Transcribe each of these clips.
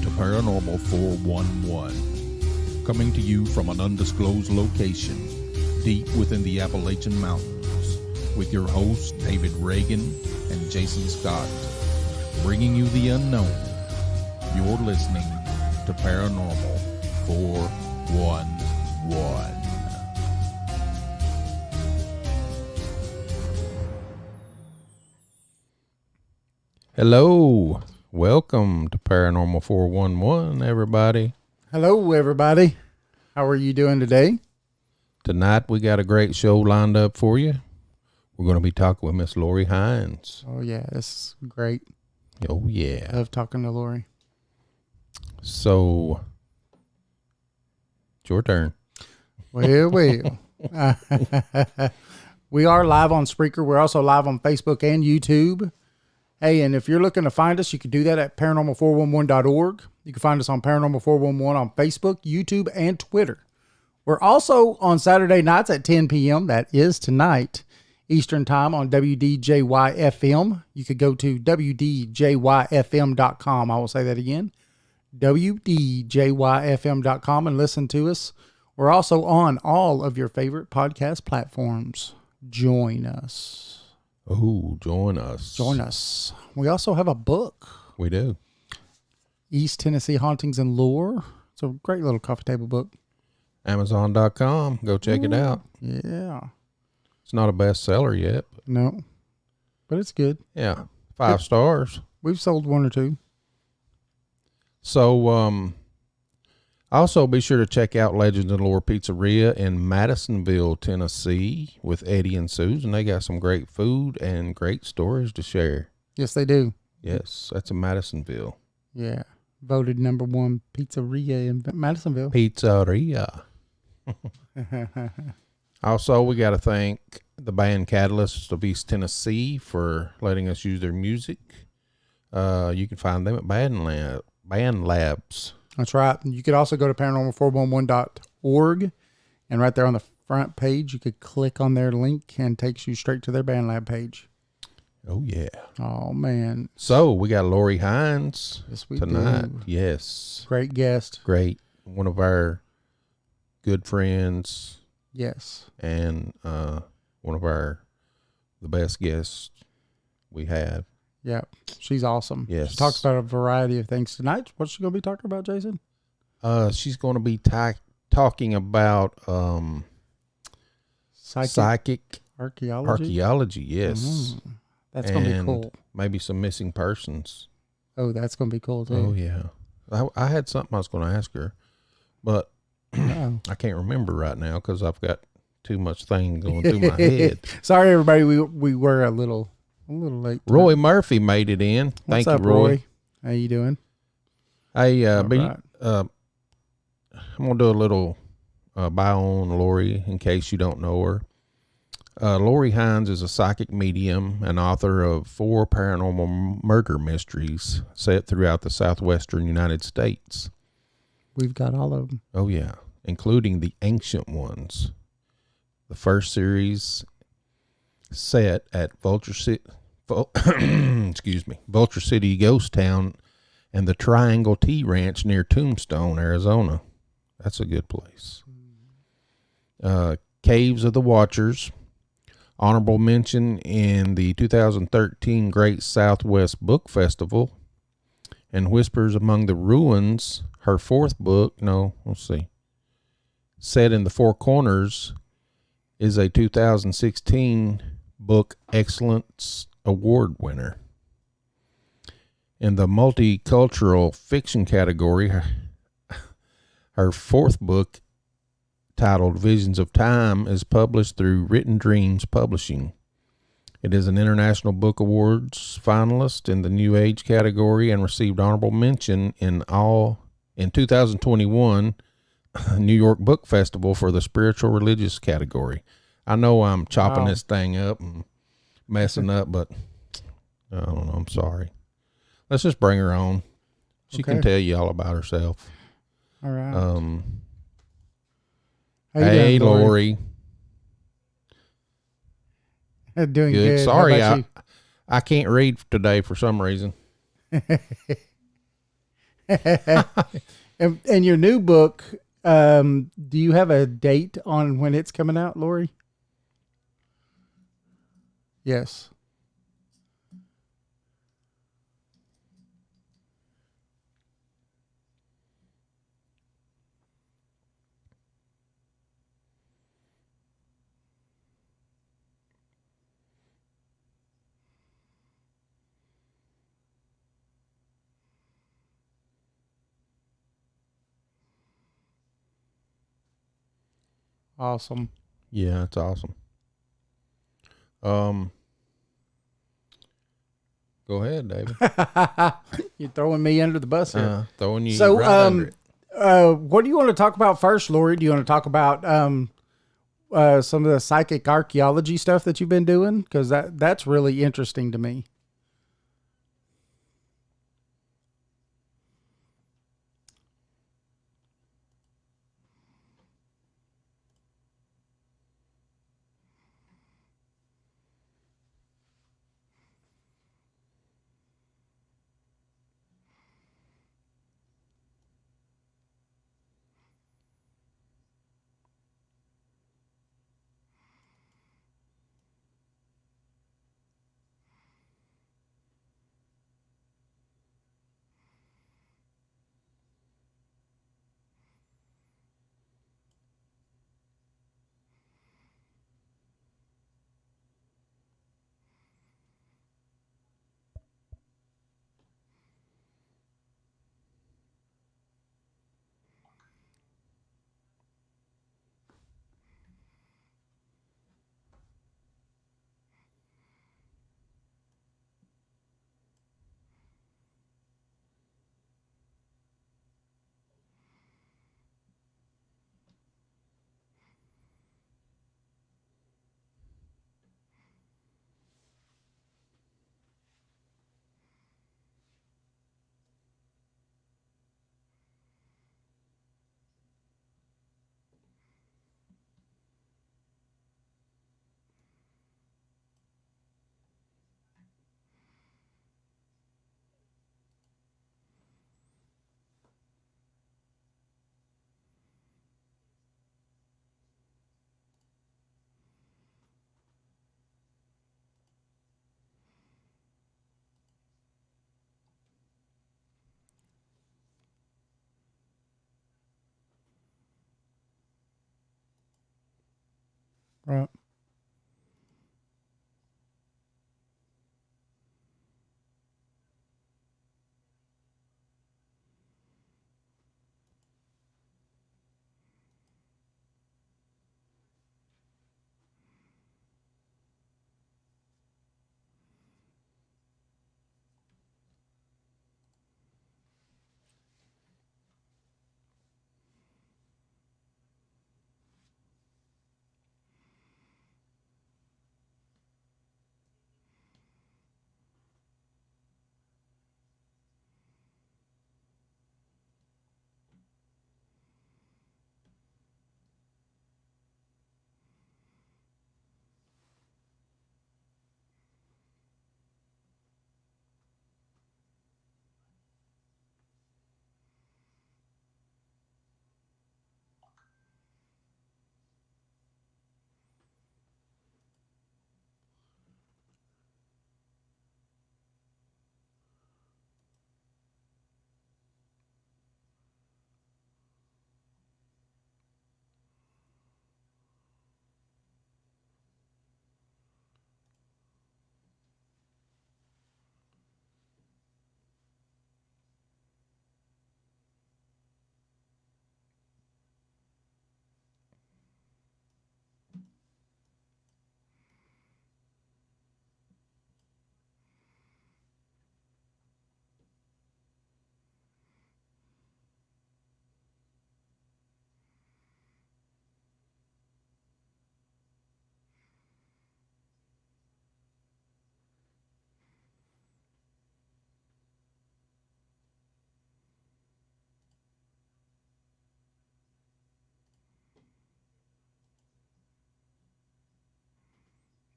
to Paranormal 411, coming to you from an undisclosed location deep within the Appalachian Mountains, with your hosts David Reagan and Jason Scott, bringing you the unknown. You're listening to Paranormal 411. Hello, welcome to Paranormal 411, everybody. Hello, everybody. How are you doing today? Tonight we got a great show lined up for you. We're going to be talking with Miss Lori Hines. Oh, yeah, this is great. Oh, yeah. I love talking to Lori. So, it's your turn. Well. We are live on Spreaker. We're also live on Facebook and YouTube. Hey, and if you're looking to find us, you can do that at paranormal411.org. You can find us on Paranormal 411 on Facebook, YouTube, and Twitter. We're also on Saturday nights at 10 p.m. That is tonight, Eastern Time on WDJY-FM. You could go to WDJYFM.com. I will say that again, WDJYFM.com, and listen to us. We're also on all of your favorite podcast platforms. Join us. Oh, join us. Join us. We also have a book. We do. East Tennessee Hauntings and Lore. It's a great little coffee table book. Amazon.com. Go check it out. Yeah. It's not a bestseller yet. But No. But it's good. yeah. 5 stars. We've sold 1 or 2. So, also be sure to check out Legends and Lore Pizzeria in Madisonville, Tennessee with Eddie and Susan. They got some great food and great stories to share. Yes, they do. Yes, that's in Madisonville. Yeah. Voted #1 pizzeria in Madisonville. Pizzeria. Also, we got to thank the band Catalyst of East Tennessee for letting us use their music. You can find them at Band Labs. That's right. You could also go to paranormal411.org, and right there on the front page, you could click on their link and it takes you straight to their Band Lab page. Oh, yeah. Oh, man. So, we got Lori Hines Yes, we tonight. do. Yes. Great guest. Great. One of our good friends. Yes. And one of the best guests we have. Yeah, she's awesome. Yes. She talks about a variety of things tonight. What's she going to be talking about, Jason? She's going to be talking about psychic archaeology. Archaeology, yes. That's going to be cool. Maybe some missing persons. Oh, that's going to be cool, too. Oh, yeah. I had something I was going to ask her, but I can't remember right now because I've got too much thing going through my head. Sorry, everybody. We were a little late. Roy Murphy made it in. What's Thank up, you, Roy. How you doing? Hey, Right. I'm going to do a little bio on Lori in case you don't know her. Lori Hines is a psychic medium and author of 4 paranormal murder mysteries set throughout the Southwestern United States. We've got all of them. Oh, yeah, including the ancient ones. The first series set at Vulture City Ghost Town and the Triangle Tea Ranch near Tombstone, Arizona. That's a good place. Caves of the Watchers. Honorable mention in the 2013 Great Southwest Book Festival. And Whispers Among the Ruins, her 4th book, Set in the Four Corners, is a 2016 Book Excellence Award winner. In the multicultural fiction category, her 4th book, titled Visions of Time, is published through Written Dreams Publishing. It is an International Book Awards finalist in the New Age category and received honorable mention in 2021 New York Book Festival for the Spiritual Religious category. I know I'm chopping this thing up and messing up, but I don't know. I'm sorry. Let's just bring her on. She can tell you all about herself. All right. Hey, Lori. Doing good. Sorry, I can't read today for some reason. And your new book, do you have a date on when it's coming out, Lori? Yes. Awesome. Yeah, it's awesome. Go ahead, David. You're throwing me under the bus here. Throwing you So, right under it. what do you want to talk about first, Lori? Do you want to talk about some of the psychic archaeology stuff that you've been doing? Because that's really interesting to me. Right.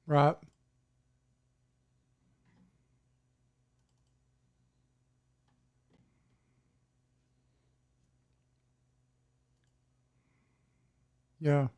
Right. Yeah.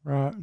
Right.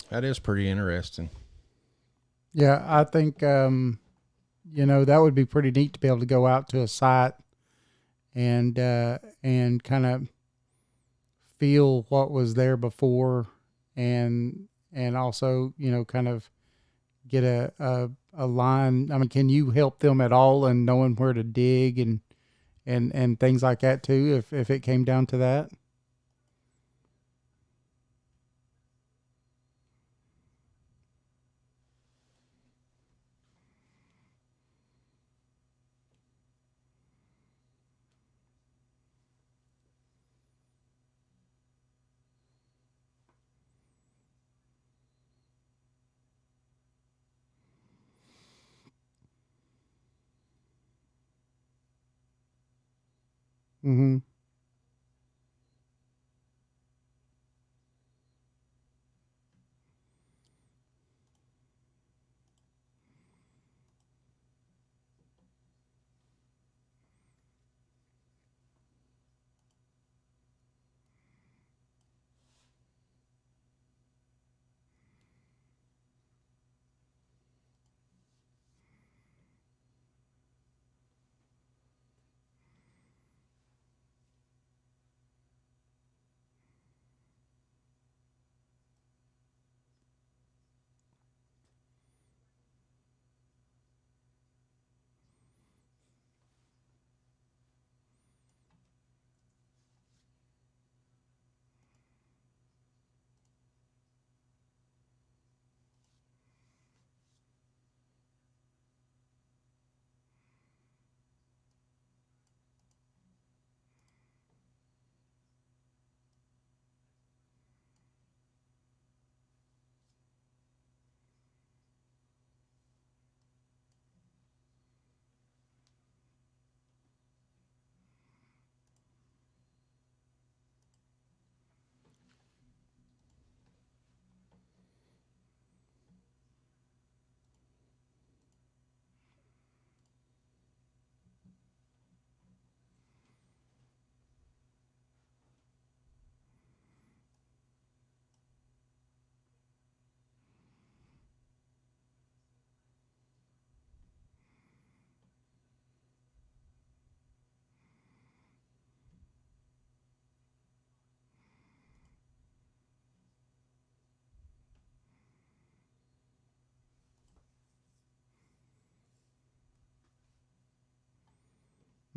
That is pretty interesting. Yeah, I think that would be pretty neat to be able to go out to a site and kind of feel what was there before, and also kind of get a line. I mean, can you help them at all in knowing where to dig and things like that too, if it came down to that? Mm-hmm.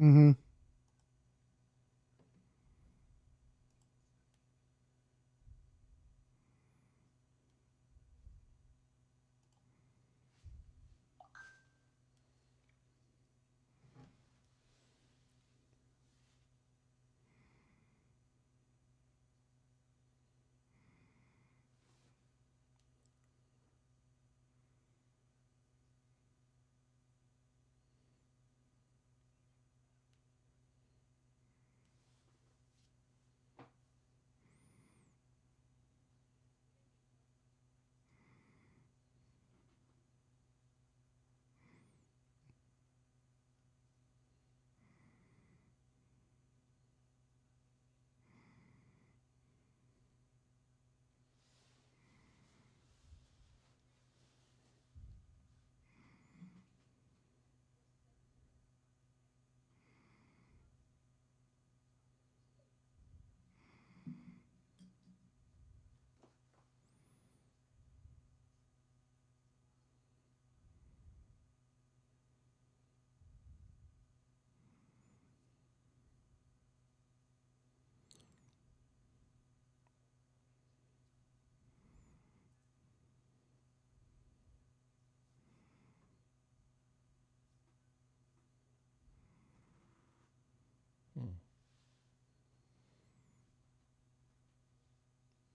Mm-hmm.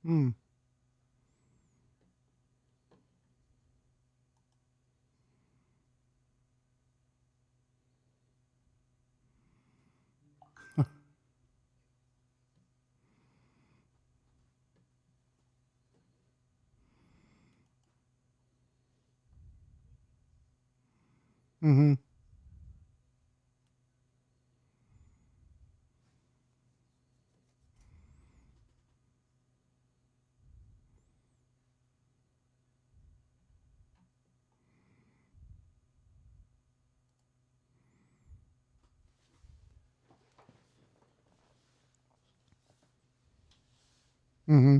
Mm. Mm-hmm. Mm-hmm.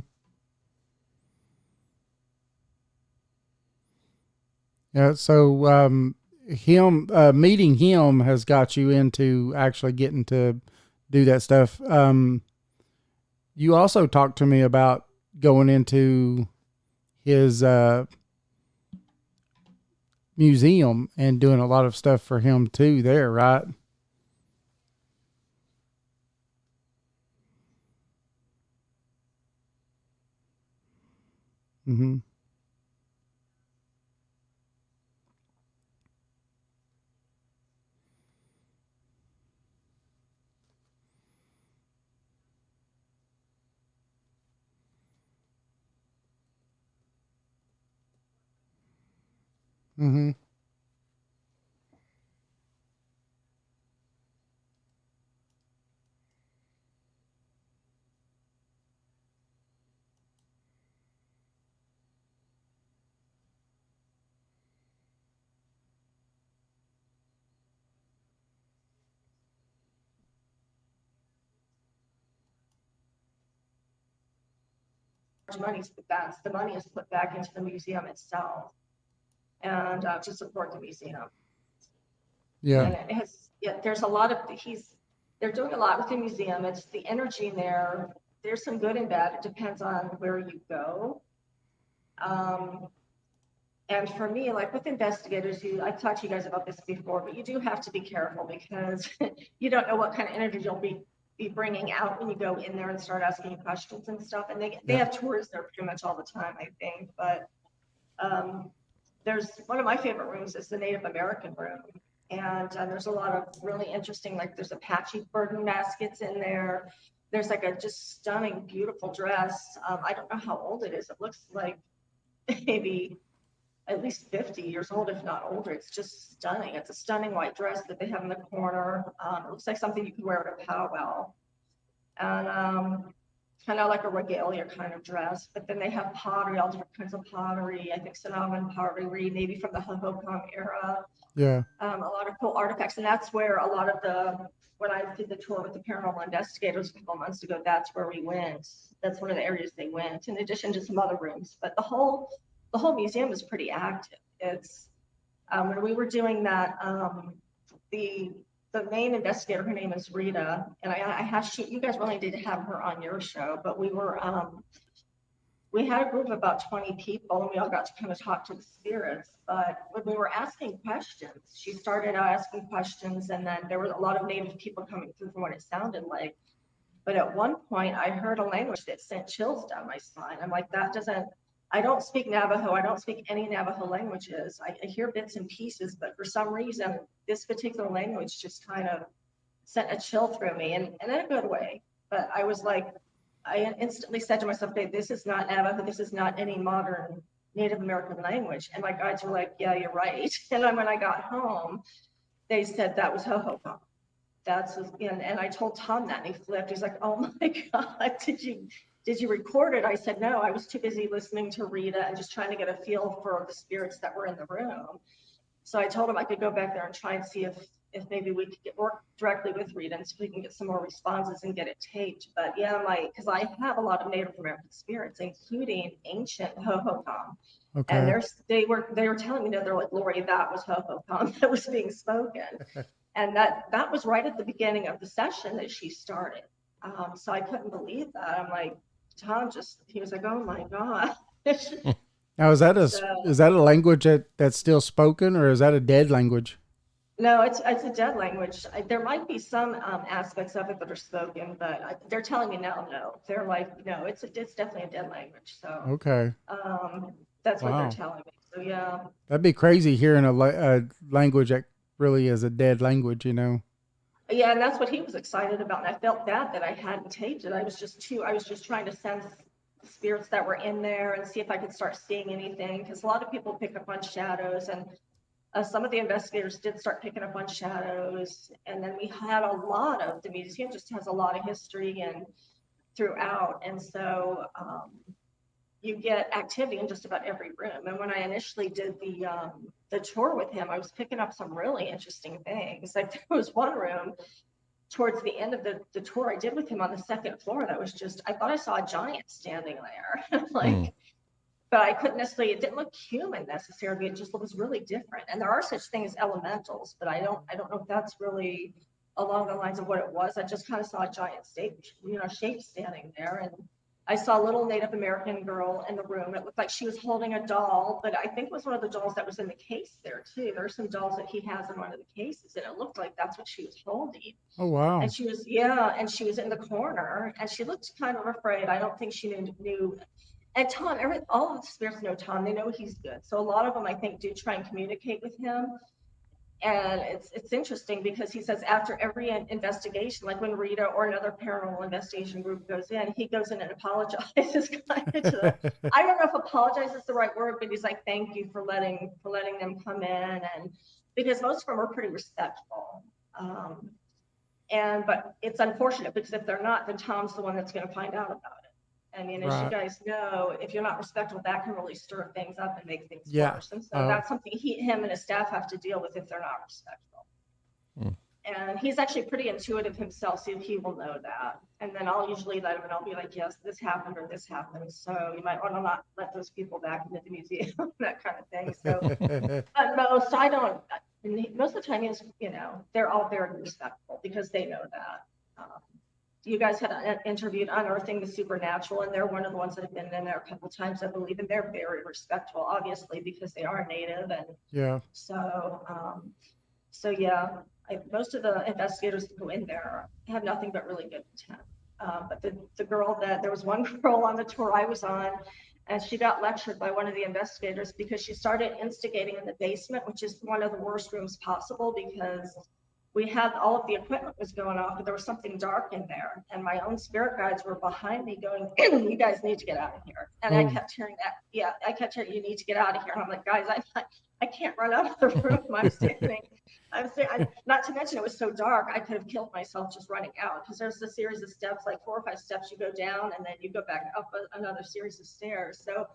Yeah. So, him meeting him has got you into actually getting to do that stuff. You also talked to me about going into his museum and doing a lot of stuff for him too. There, right? Mm-hmm. Mm-hmm. Money is the money is put back into the museum itself and to support the museum. Yeah. And it has, yeah, there's a lot of, they're doing a lot with the museum. It's the energy in there. There's some good and bad. It depends on where you go. Um, and for me, like with investigators, I've talked to you guys about this before, but you do have to be careful because you don't know what kind of energy you'll be bringing out when you go in there and start asking questions and stuff. And they Yeah. have tours there pretty much all the time, I think. But um, there's one of my favorite rooms is the Native American room. And there's a lot of really interesting, like there's Apache burden baskets in there. There's like a just stunning, beautiful dress. I don't know how old it is. It looks like maybe at least 50 years old, if not older. It's just stunning. It's a stunning white dress that they have in the corner. It looks like something you could wear at a powwow. And kind of like a regalia kind of dress. But then they have pottery, all different kinds of pottery. I think Sonoran pottery, maybe from the Hohokam era. Yeah. A lot of cool artifacts. And that's where a lot of when I did the tour with the paranormal investigators a couple months ago, that's where we went. That's one of the areas they went, in addition to some other rooms. But the whole museum is pretty active. It's when we were doing that, the the main investigator, her name is Rita, and you guys really need to have her on your show, but we had a group of about 20 people and we all got to kind of talk to the spirits. But when we were asking questions, she started out asking questions, and then there were a lot of native people coming through from what it sounded like. But at one point I heard a language that sent chills down my spine. I'm like, I don't speak Navajo. I don't speak any Navajo languages. I hear bits and pieces, but for some reason, this particular language just kind of sent a chill through me, and in a good way. But I was like, I instantly said to myself, "Hey, this is not Navajo. This is not any modern Native American language." And my guides were like, "Yeah, you're right." And then when I got home, they said that was Hohokam. And I told Tom that, and he flipped. He's like, "Oh my God, did you record it?" I said, "No, I was too busy listening to Rita and just trying to get a feel for the spirits that were in the room." So I told him I could go back there and try and see if maybe we could work directly with Rita and so we can get some more responses and get it taped. But yeah, because I have a lot of Native American spirits, including ancient Hohokam. Okay. And they were telling me, they're like, "Lori, that was Hohokam that was being spoken." And that was right at the beginning of the session that she started. So I couldn't believe that. I'm like, Tom he was like, "Oh my God." Now, is that a language that's still spoken, or is that a dead language? No, it's a dead language. There might be some aspects of it that are spoken, but they're telling me now, no. They're like, no, it's definitely a dead language. So okay, that's what wow, they're telling me. So yeah, that'd be crazy hearing a language that really is a dead language, yeah, and that's what he was excited about. And I felt bad that I hadn't taped it. I was just trying to sense spirits that were in there and see if I could start seeing anything, because a lot of people pick up on shadows, and some of the investigators did start picking up on shadows. And then we had the museum just has a lot of history and throughout. And so you get activity in just about every room. And when I initially did the tour with him, I was picking up some really interesting things. Like there was one room towards the end of the tour I did with him on the second floor that was just, I thought I saw a giant standing there. Like, but I couldn't necessarily, it didn't look human necessarily. It just was really different. And there are such things as elementals, but I don't know if that's really along the lines of what it was. I just kind of saw a giant shape standing there. And I saw a little Native American girl in the room. It looked like she was holding a doll, but I think it was one of the dolls that was in the case there too. There are some dolls that he has in one of the cases, and it looked like that's what she was holding. Oh, wow. And she was in the corner, and she looked kind of afraid. I don't think she knew. And Tom, all of the spirits know Tom. They know he's good. So a lot of them, I think, do try and communicate with him. And it's interesting because he says after every investigation, like when Rita or another paranormal investigation group goes in, he goes in and apologizes. I don't know if apologize is the right word, but he's like, "Thank you for letting them come in," and because most of them are pretty respectful. But it's unfortunate because if they're not, then Tom's the one that's going to find out about it. I mean, as you guys know, if you're not respectful, that can really stir things up and make things worse. And so that's something him and his staff have to deal with if they're not respectful. And he's actually pretty intuitive himself, so he will know that. And then I'll usually let him, and I'll be like, "Yes, this happened or this happened. So you might want to not let those people back into the museum," that kind of thing. So, but most of the time, they're all very respectful because they know that. You guys had interviewed Unearthing the Supernatural, and they're one of the ones that have been in there a couple times, I believe, and they're very respectful, obviously, because they are Native. And yeah. So yeah, most of the investigators that go in there have nothing but really good intent. But there was one girl on the tour I was on, and she got lectured by one of the investigators because she started instigating in the basement, which is one of the worst rooms possible because we had all of the equipment was going off, but there was something dark in there. And my own spirit guides were behind me going, "You guys need to get out of here." And I kept hearing that. Yeah, I kept hearing, "You need to get out of here." And I'm like, "Guys, I can't run out of the room. I'm standing. Not to mention it was so dark, I could have killed myself just running out because there's a series of steps, like 4 or 5 steps you go down, and then you go back up another series of stairs. So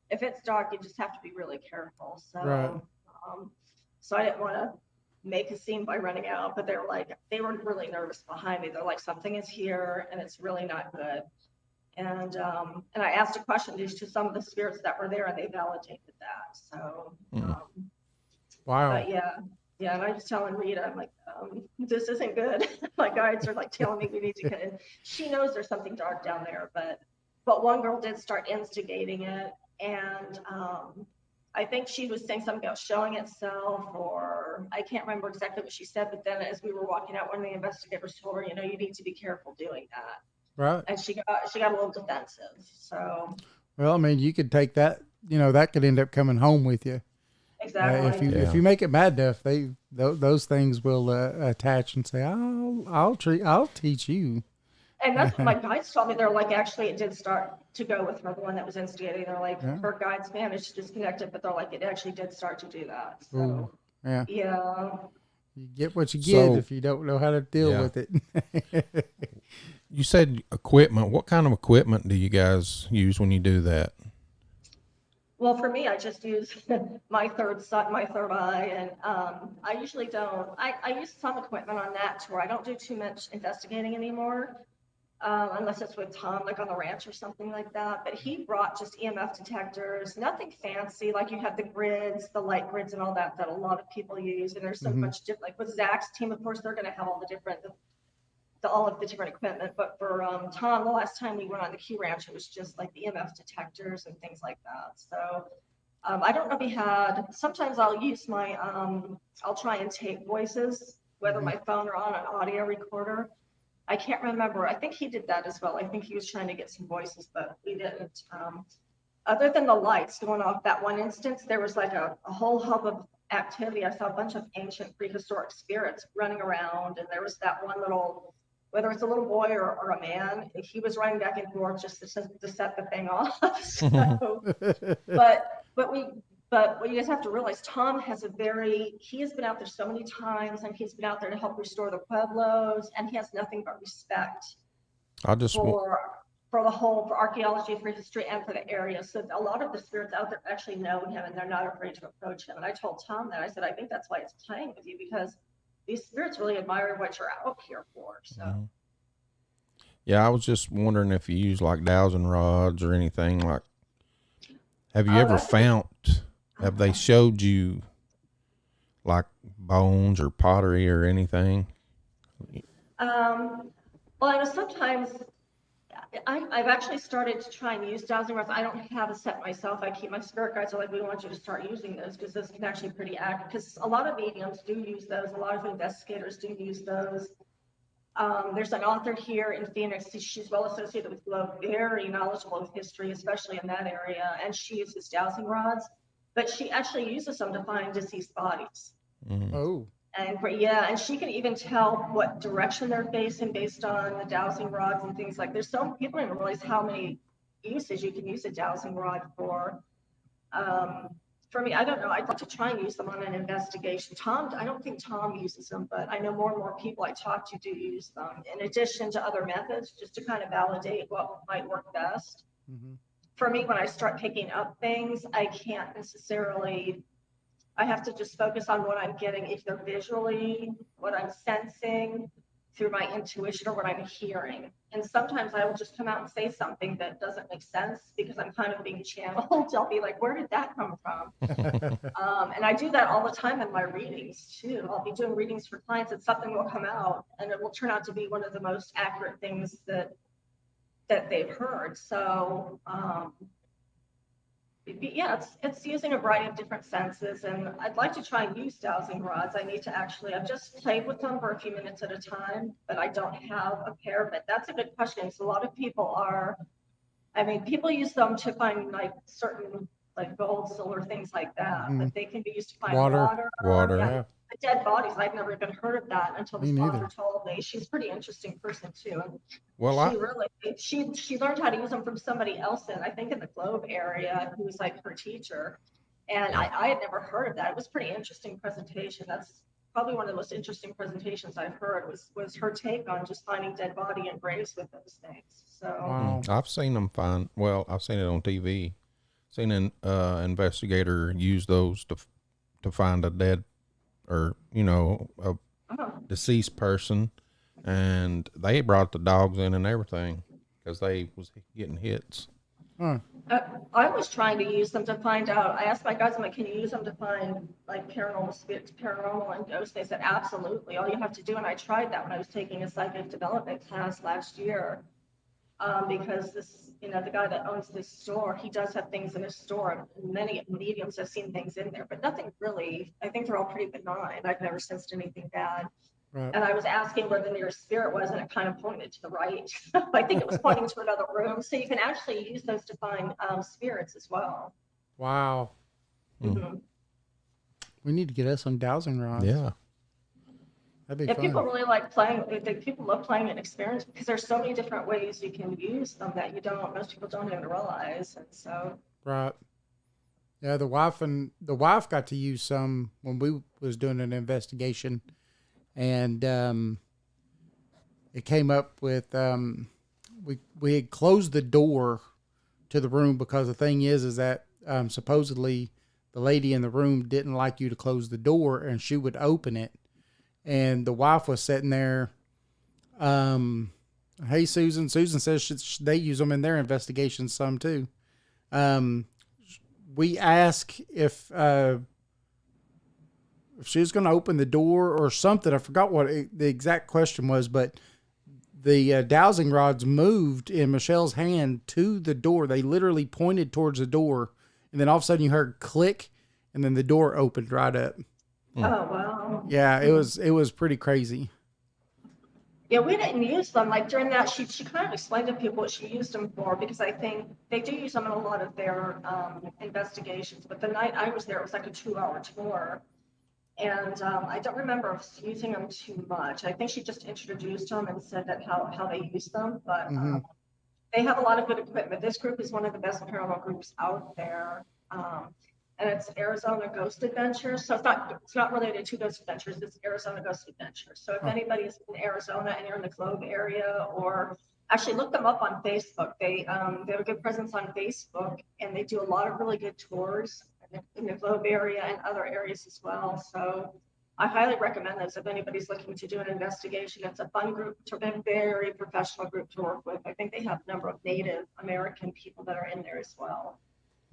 if it's dark, you just have to be really careful. So, so I didn't want to make a scene by running out, but they were really nervous behind me. They're like, "Something is here and it's really not good." And I asked a question to some of the spirits that were there, and they validated that. So wow. but yeah, Yeah, and I was telling Rita, I'm like, this isn't good. My guides are like telling me we need to get in. She knows there's something dark down there, but one girl did start instigating it, and I think she was saying something about showing itself, or I can't remember exactly what she said. But then, as we were walking out, one of the investigators told her, you need to be careful doing that, Right. and she got a little defensive. So Well, I mean, you could take that. That could end up coming home with you. exactly. If you make it mad enough, those things will attach and say, I'll teach you. And that's what my guides told me. They're like, actually, it did start to go with her, the one that was instigating. They're like, her guides managed to disconnect it, but they're like, it actually did start to do that. So, Ooh, yeah. You get what you get if you don't know how to deal with it. You said equipment. What kind of equipment do you guys use when you do that? Well, for me, I just use my third eye, and I usually don't. I use some equipment on that to where I don't do too much investigating anymore. Unless it's with Tom, like on the ranch or something like that. But he brought just EMF detectors, nothing fancy. Like you have the grids, the light grids and all that a lot of people use. And there's so much different, like with Zach's team, of course, they're going to have all all of the different equipment. But for Tom, the last time we went on the Key Ranch, it was just like the EMF detectors and things like that. So I don't know if he had, sometimes I'll use I'll try and tape voices, whether my phone or on an audio recorder. I can't remember. I think he did that as well. I think he was trying to get some voices, but we didn't. Other than the lights going off that one instance, there was like a whole hub of activity. I saw a bunch of ancient prehistoric spirits running around, and there was that one little, whether it's a little boy or a man, he was running back and forth just to set the thing off. So, but what you guys have to realize, Tom he has been out there so many times, and he's been out there to help restore the pueblos, and he has nothing but respect for archaeology, for history, and for the area. So a lot of the spirits out there actually know him, and they're not afraid to approach him. And I told Tom that. I said, I think that's why it's playing with you, because these spirits really admire what you're out here for. So. Yeah, I was just wondering if you use like dowsing rods or anything like. Have you ever found? Have they showed you like bones or pottery or anything? Well, I know sometimes I've actually started to try and use dowsing rods. I don't have a set myself. My spirit guides are like, we want you to start using those because this can actually pretty accurate. Because a lot of mediums do use those. A lot of investigators do use those. There's an author here in Phoenix. She's well associated with Globe, very knowledgeable of history, especially in that area, and she uses dowsing rods. But she actually uses them to find deceased bodies. Oh. And she can even tell what direction they're facing based on the dowsing rods and things like. There's some people don't even realize how many uses you can use a dowsing rod for. For me, I don't know. I'd like to try and use them on an investigation. I don't think Tom uses them, but I know more and more people I talk to do use them in addition to other methods, just to kind of validate what might work best. For me, when I start picking up things, I can't necessarily, I have to just focus on what I'm getting, either visually, what I'm sensing through my intuition, or what I'm hearing. And sometimes I will just come out and say something that doesn't make sense because I'm kind of being channeled. I'll be like, where did that come from? And I do that all the time in my readings too. I'll be doing readings for clients and something will come out and it will turn out to be one of the most accurate things that they've heard. So yeah, it's using a variety of different senses, and I'd like to try and use dowsing rods. I've just played with them for a few minutes at a time, but I don't have a pair. But that's a good question. So a lot of people people use them to find like certain like gold, silver, things like that, but they can be used to find water. Yeah. The dead bodies. I've never even heard of that until this author told me. She's a pretty interesting person too. And she learned how to use them from somebody else I think in the Globe area, who was like her teacher. And I had never heard of that. It was a pretty interesting presentation. That's probably one of the most interesting presentations I've heard was her take on just finding dead body and graves with those things. So I've seen them I've seen it on TV. Seen an investigator use those to find a dead or a deceased person, and they brought the dogs in and everything because they was getting hits. I was trying to use them to find out. I asked my guys, I'm like, can you use them to find like paranormal spirits, paranormal and ghosts? They said, absolutely. All you have to do, and I tried that when I was taking a psychic development class last year, because this, the guy that owns this store, he does have things in his store. Many mediums have seen things in there, but nothing really. I think they're all pretty benign. I've never sensed anything bad. Right. And I was asking where the nearest spirit was, and it kind of pointed to the right. I think it was pointing to another room. So you can actually use those to find spirits as well. Wow. Mhm. We need to get us some dowsing rods. Yeah. That'd be Yeah, fun. people really like playing. People love playing an experience because there's so many different ways you can use them that most people don't even realize. And so, Right. Yeah, the wife got to use some when we was doing an investigation, and it came up with we had closed the door to the room because the thing is that supposedly the lady in the room didn't like you to close the door, and she would open it, and the wife was sitting there. Hey, Susan. Susan says they use them in their investigations some too. We asked if she was going to open the door or something. I forgot what the exact question was, but the dowsing rods moved in Michelle's hand to the door. They literally pointed towards the door, and then all of a sudden you heard click, and then the door opened right up. oh wow. Yeah, it was pretty crazy. Yeah, we didn't use them. Like during that, she kind of explained to people what she used them for because I think they do use them in a lot of their investigations. But the night I was there, it was like a 2-hour tour. And I don't remember using them too much. I think she just introduced them and said that how they use them. But they have a lot of good equipment. This group is one of the best paranormal groups out there. And it's Arizona Ghost Adventures. So it's not related to Ghost Adventures. It's Arizona Ghost Adventures. So if anybody's in Arizona and you're in the Globe area, or actually look them up on Facebook. They have a good presence on Facebook, and they do a lot of really good tours in the Globe area and other areas as well. So I highly recommend this if anybody's looking to do an investigation. It's a fun group, a very professional group to work with. I think they have a number of Native American people that are in there as well.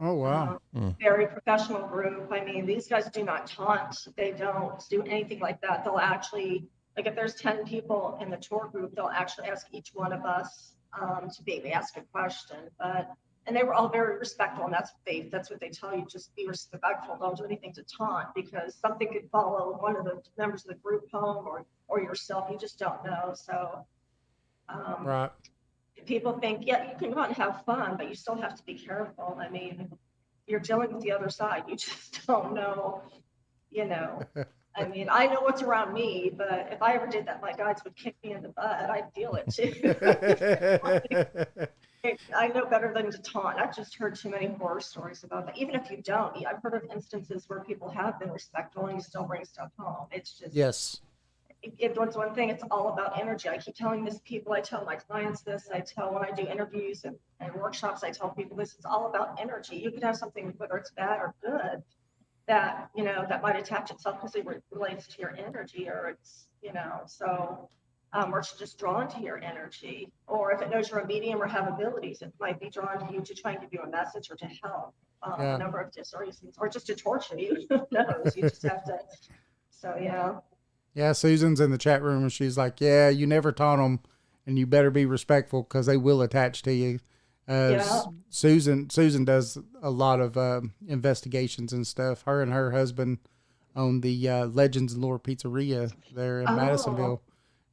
Oh, wow. Very professional group. I mean, these guys do not taunt. They don't do anything like that. They'll actually, like if there's 10 people in the tour group, they'll actually ask each one of us to maybe ask a question. And they were all very respectful, and that's what they tell you. Just be respectful. Don't do anything to taunt, because something could follow one of the members of the group home or yourself. You just don't know. So Right. people think, yeah, you can go out and have fun, but you still have to be careful. I mean, you're dealing with the other side. You just don't know, I mean, I know what's around me, but if I ever did that, my guides would kick me in the butt. I'd feel it too. I know better than to taunt. I've just heard too many horror stories about that. Even if you don't, I've heard of instances where people have been respectful and you still bring stuff home. It's just, Yes. It's one thing. It's all about energy. I keep telling this people, I tell my clients this, I tell when I do interviews and workshops, I tell people this, it's all about energy. You could have something, whether it's bad or good, that, that might attach itself because it relates to your energy, or it's, or it's just drawn to your energy. Or if it knows you're a medium or have abilities, it might be drawn to you to try and give you a message or to help. A number of different reasons, or just to torture you. Who knows? You just have to. So yeah. Yeah, Susan's in the chat room, and she's like, "Yeah, you never taunt them, and you better be respectful because they will attach to you." Susan does a lot of investigations and stuff. Her and her husband own the Legends and Lore Pizzeria there in Madisonville.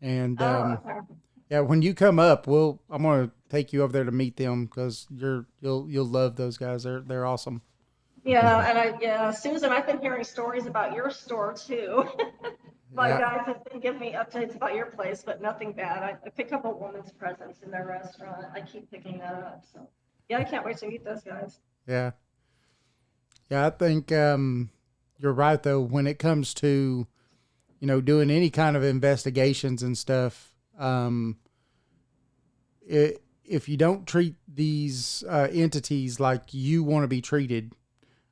And yeah, when you come up, I'm gonna take you over there to meet them because you'll love those guys. They're awesome. Yeah, and Susan, I've been hearing stories about your store too. My guys have been giving me updates about your place, but nothing bad. I pick up a woman's presence in their restaurant. I keep picking that up. So yeah, I can't wait to meet those guys. Yeah, I think you're right though. When it comes to doing any kind of investigations and stuff, if you don't treat these entities like you want to be treated,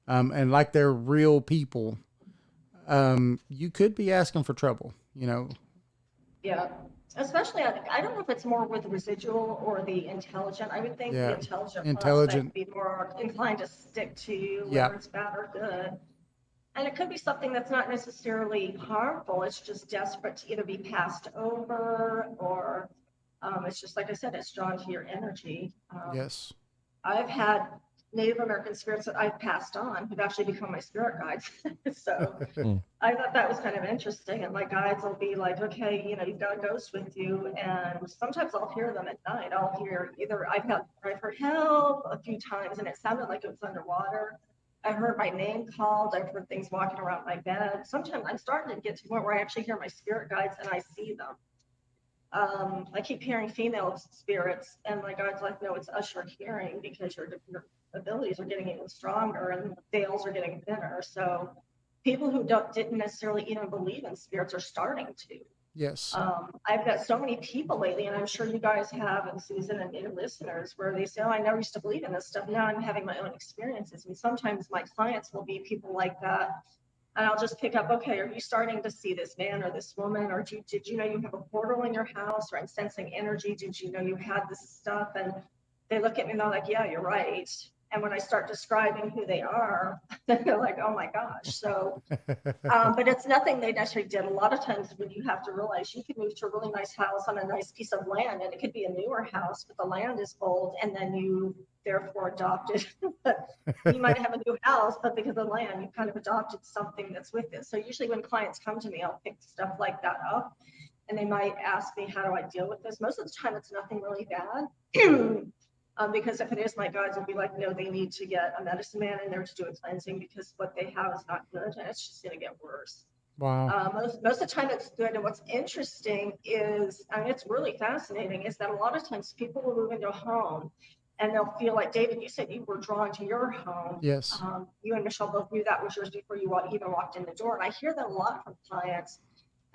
and like they're real people, you could be asking for trouble, Yeah. Especially, I don't know if it's more with residual or the intelligent. I would think the Yeah. intelligent prospect Intelligent. would be more inclined to stick to you, Yeah. whether it's bad or good. And it could be something that's not necessarily harmful. It's just desperate to either be passed over or it's just, like I said, it's drawn to your energy. Yes. I've had Native American spirits that I've passed on who've actually become my spirit guides. So Mm. I thought that was kind of interesting. And my guides will be like, okay, you've got a ghost with you. And sometimes I'll hear them at night. I'll hear either I've heard help a few times and it sounded like it was underwater. I've heard my name called. I've heard things walking around my bed. Sometimes I'm starting to get to the point where I actually hear my spirit guides and I see them. I keep hearing female spirits, and my guide's like, no, it's us you're hearing because your abilities are getting even stronger and the veils are getting thinner. So people who didn't necessarily even believe in spirits are starting to. Yes. I've got so many people lately, and I'm sure you guys have, and Susan and your listeners, where they say, oh, I never used to believe in this stuff. Now I'm having my own experiences. And sometimes my clients will be people like that. And I'll just pick up, okay, are you starting to see this man or this woman? Or did you know you have a portal in your house? Or I'm sensing energy. Did you know you had this stuff? And they look at me and they're like, yeah, you're right. And when I start describing who they are, they're like, oh my gosh. So, but it's nothing they necessarily did. A lot of times when you have to realize you could move to a really nice house on a nice piece of land, and it could be a newer house, but the land is old, and then you therefore adopted. You might have a new house, but because of the land, you kind of adopted something that's with it. So usually when clients come to me, I'll pick stuff like that up, and they might ask me, how do I deal with this? Most of the time, it's nothing really bad. Because if it is, my guides will be like, no, they need to get a medicine man in there to do a cleansing because what they have is not good and it's just going to get worse. Wow. Most of the time it's good. And what's interesting is, I mean, it's really fascinating, is that a lot of times people will move into a home and they'll feel like, David, you said you were drawn to your home. Yes. You and Michelle both knew that was yours before you even walked in the door. And I hear that a lot from clients.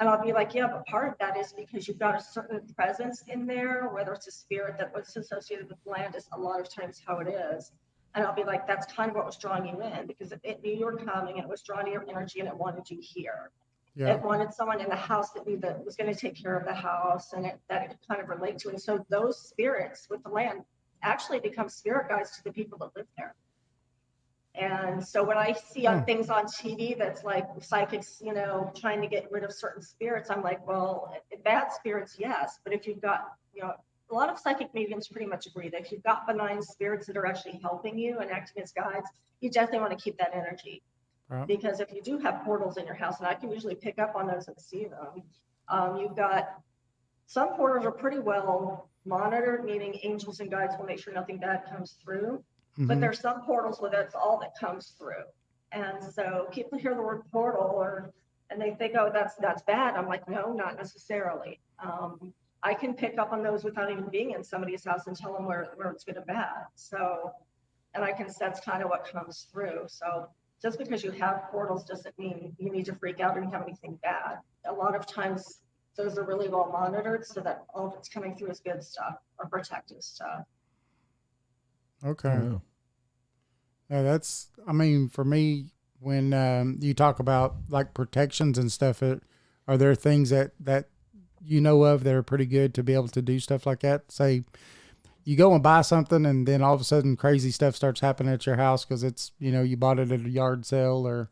And I'll be like, yeah, but part of that is because you've got a certain presence in there, whether it's a spirit that was associated with land is a lot of times how it is. And I'll be like, that's kind of what was drawing you in because it knew you were coming and it was drawn to your energy and it wanted you here. Yeah. It wanted someone in the house that knew that was going to take care of the house and that it could kind of relate to. And so those spirits with the land actually become spirit guides to the people that live there. And so when I see on things on TV that's like psychics, trying to get rid of certain spirits, I'm like, well, bad spirits, yes. But if you've got, a lot of psychic mediums pretty much agree that if you've got benign spirits that are actually helping you and acting as guides, you definitely want to keep that energy. Right. Because if you do have portals in your house, and I can usually pick up on those and see them, you've got some portals are pretty well monitored, meaning angels and guides will make sure nothing bad comes through. But there's some portals where that's all that comes through. And so people hear the word portal and they think, oh, that's bad. I'm like, no, not necessarily. I can pick up on those without even being in somebody's house and tell them where it's good and bad. So, and I can sense kind of what comes through. So just because you have portals doesn't mean you need to freak out or you have anything bad. A lot of times those are really well monitored so that all that's coming through is good stuff or protective stuff. Okay. Wow. That's, I mean, for me, when you talk about like protections and stuff, are there things that you know of that are pretty good to be able to do stuff like that? Say you go and buy something and then all of a sudden crazy stuff starts happening at your house because it's, you bought it at a yard sale or,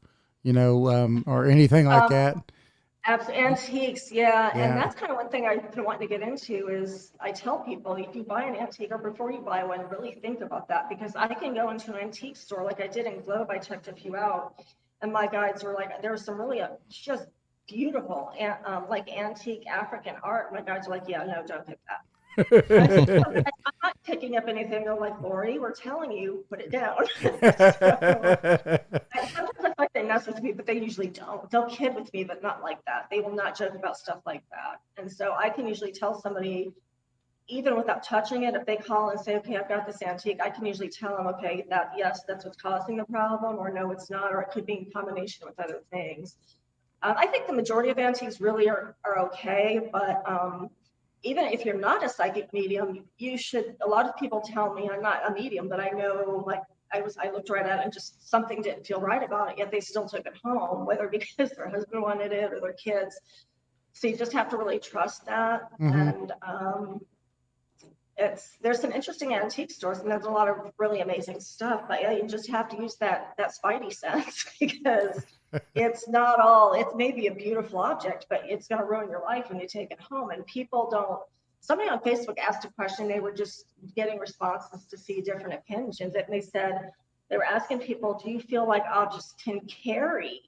or anything like that. Absolutely. Antiques, yeah. And that's kind of one thing I've been wanting to get into is I tell people, if you buy an antique or before you buy one, really think about that because I can go into an antique store like I did in Globe. I checked a few out and my guides were like, there was some really just beautiful, like antique African art. My guides were like, yeah, no, don't pick that. I'm not picking up anything. They're like, Lori, we're telling you, put it down. Sometimes I find they mess with me, but they usually don't. They'll kid with me, but not like that. They will not joke about stuff like that. And so I can usually tell somebody, even without touching it, if they call and say, okay, I've got this antique, I can usually tell them, okay, yes, that's what's causing the problem, or no, it's not, or it could be in combination with other things. I think the majority of antiques really are okay, but even if you're not a psychic medium, you should, a lot of people tell me I'm not a medium, but I know, like, I looked right at it and just something didn't feel right about it, yet they still took it home, whether because their husband wanted it or their kids. So you just have to really trust that. Mhm. And there's some interesting antique stores, and there's a lot of really amazing stuff, but yeah, you just have to use that spidey sense because it's not all, it may be a beautiful object, but it's going to ruin your life when you take it home. And people don't, somebody on Facebook asked a question, they were just getting responses to see different opinions, and they said, they were asking people, do you feel like objects can carry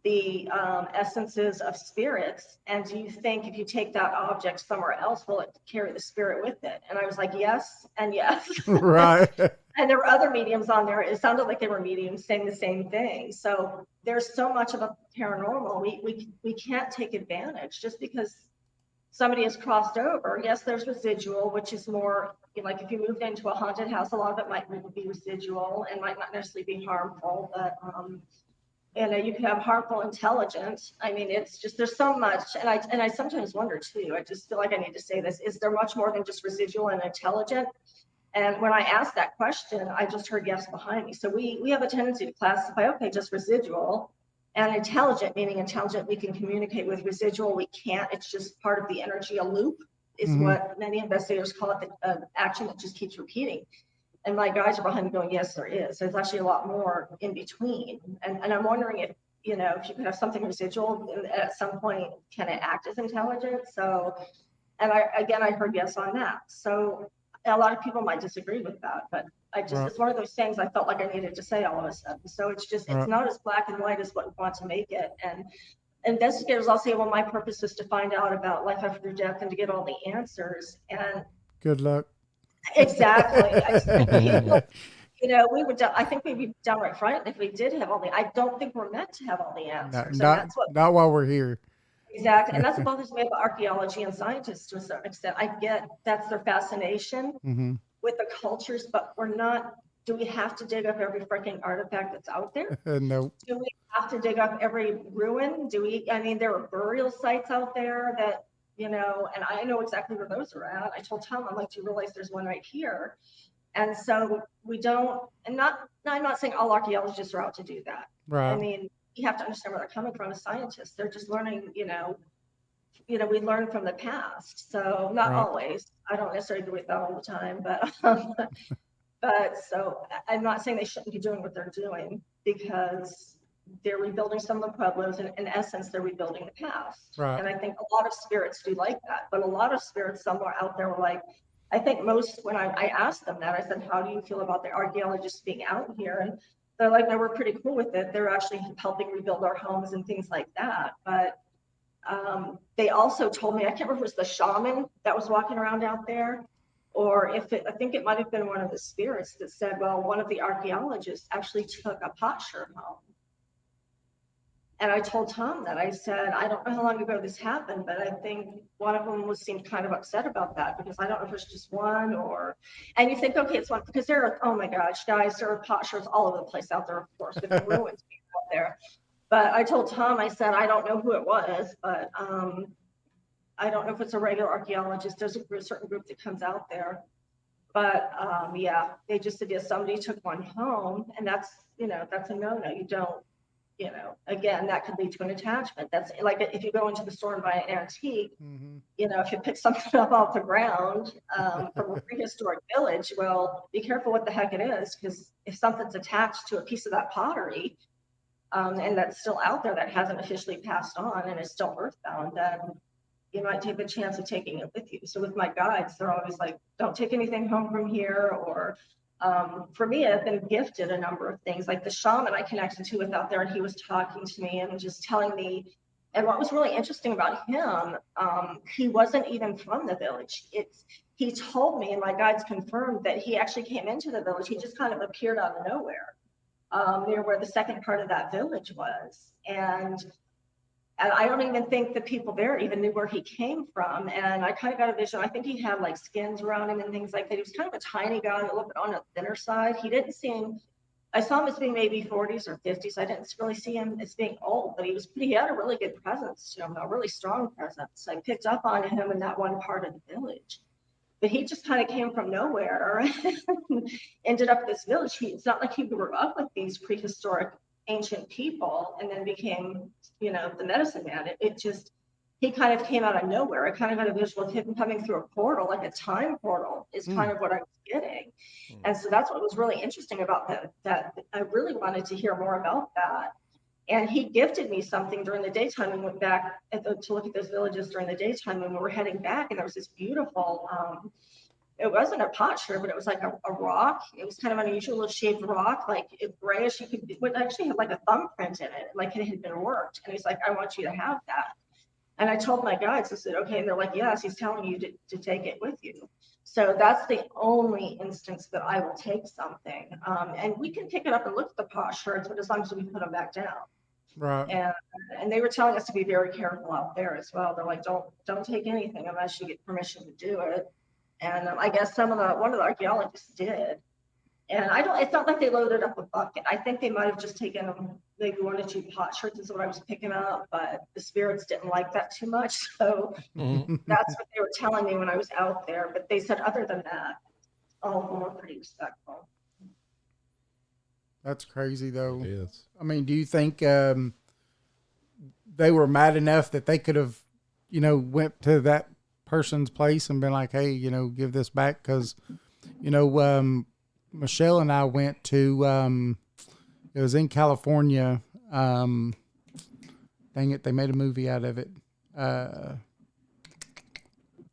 the essences of spirits, and do you think if you take that object somewhere else, will it carry the spirit with it? And I was like, yes and yes. Right. And there were other mediums on there. It sounded like they were mediums saying the same thing. So there's so much about the paranormal. We can't take advantage just because somebody has crossed over. Yes, there's residual, which is more like if you moved into a haunted house, a lot of it might be residual and might not necessarily be harmful, but you can have harmful intelligence. I mean, it's just, there's so much. And I sometimes wonder too, I just feel like I need to say this, is there much more than just residual and intelligent? And when I asked that question, I just heard yes behind me. So we have a tendency to classify, okay, just residual, and intelligent, meaning intelligent, we can communicate with. Residual, we can't. It's just part of the energy, a loop is what many investigators call it, the action that just keeps repeating. And my guys are behind me going, yes, there is. There's actually a lot more in between. And I'm wondering if, if you could have something residual, and at some point, can it act as intelligence? So, and I heard yes on that. So a lot of people might disagree with that, but it's one of those things I felt like I needed to say all of a sudden. So it's just, it's not as black and white as what we want to make it. And investigators all say, well, my purpose is to find out about life after death and to get all the answers. And good luck. exactly. We would, I think we'd be downright frightened if we did have all the, I don't think we're meant to have all the answers. Not while we're here. Exactly. And that's what bothers me about archaeology and scientists to a certain extent. I get that's their fascination with the cultures, but do we have to dig up every freaking artifact that's out there? No. Do we have to dig up every ruin? There are burial sites out there that, and I know exactly where those are at. I told Tom, I'm like, do you realize there's one right here? And so we don't, I'm not saying all archaeologists are out to do that. Right. I mean, you have to understand where they're coming from as scientists. They're just learning, we learn from the past. So not always. I don't necessarily agree with that all the time, but so I'm not saying they shouldn't be doing what they're doing, because they're rebuilding some of the pueblos, and in essence, they're rebuilding the past. Right. And I think a lot of spirits do like that, but a lot of spirits somewhere out there were like, I think most, when I asked them that, I said, how do you feel about the archaeologists being out here? And they're like, no, we're pretty cool with it. They're actually helping rebuild our homes and things like that. But they also told me, I can't remember if it was the shaman that was walking around out there, or I think it might have been one of the spirits that said, well, one of the archaeologists actually took a potsherd home. And I told Tom that. I said, I don't know how long ago this happened, but I think one of them seemed kind of upset about that, because I don't know if it's just one and you think, okay, it's one, because oh my gosh, guys, there are potsherds all over the place out there, of course, with the ruins out there. But I told Tom, I said, I don't know who it was, but I don't know if it's a regular archaeologist. There's a certain group that comes out there. But they just said, yes, somebody took one home, and that's a no-no. You don't, again, that could lead to an attachment. That's like if you go into the store and buy an antique, if you pick something up off the ground from a prehistoric village, well, be careful what the heck it is, because if something's attached to a piece of that pottery, and that's still out there, that hasn't officially passed on and is still earthbound, then you might take the chance of taking it with you. So with my guides, they're always like, don't take anything home from here. Or for me, I've been gifted a number of things, like the shaman I connected to was out there, and he was talking to me and just telling me. And what was really interesting about him, he wasn't even from the village. He told me, and my guides confirmed, that he actually came into the village. He just kind of appeared out of nowhere, near where the second part of that village was. And I don't even think the people there even knew where he came from. And I kind of got a vision. I think he had like skins around him and things like that. He was kind of a tiny guy, a little bit on the thinner side. I saw him as being maybe 40s or 50s. I didn't really see him as being old, but he had a really good presence, a really strong presence. I picked up on him in that one part of the village. But he just kind of came from nowhere and ended up in this village. It's not like he grew up with these prehistoric ancient people and then became, the medicine man. He kind of came out of nowhere. I kind of got a visual of him coming through a portal, like a time portal is kind of what I was getting. And so that's what was really interesting about that I really wanted to hear more about that. And he gifted me something during the daytime. We went back to look at those villages during the daytime when we were heading back. And there was this beautiful, it wasn't a potsherd, but it was like a rock. It was kind of unusual shaped rock, like grayish. It would actually have like a thumbprint in it, like it had been worked. And he's like, I want you to have that. And I told my guides, I said, okay. And they're like, yes, he's telling you to take it with you. So that's the only instance that I will take something. And we can pick it up and look at the potsherds, but as long as we put them back down. Right. And they were telling us to be very careful out there as well. They're like, don't take anything unless you get permission to do it. And I guess one of the archaeologists did. And it's not like they loaded up a bucket. I think they might have just taken maybe 1 or 2 potsherds is what I was picking up, but the spirits didn't like that too much. So that's what they were telling me when I was out there. But they said other than that, all of them were pretty respectful. That's crazy though. Yes. I mean, do you think they were mad enough that they could have, went to that person's place and been like, hey, give this back? Because, Michelle and I went to, it was in California. Dang it, they made a movie out of it. The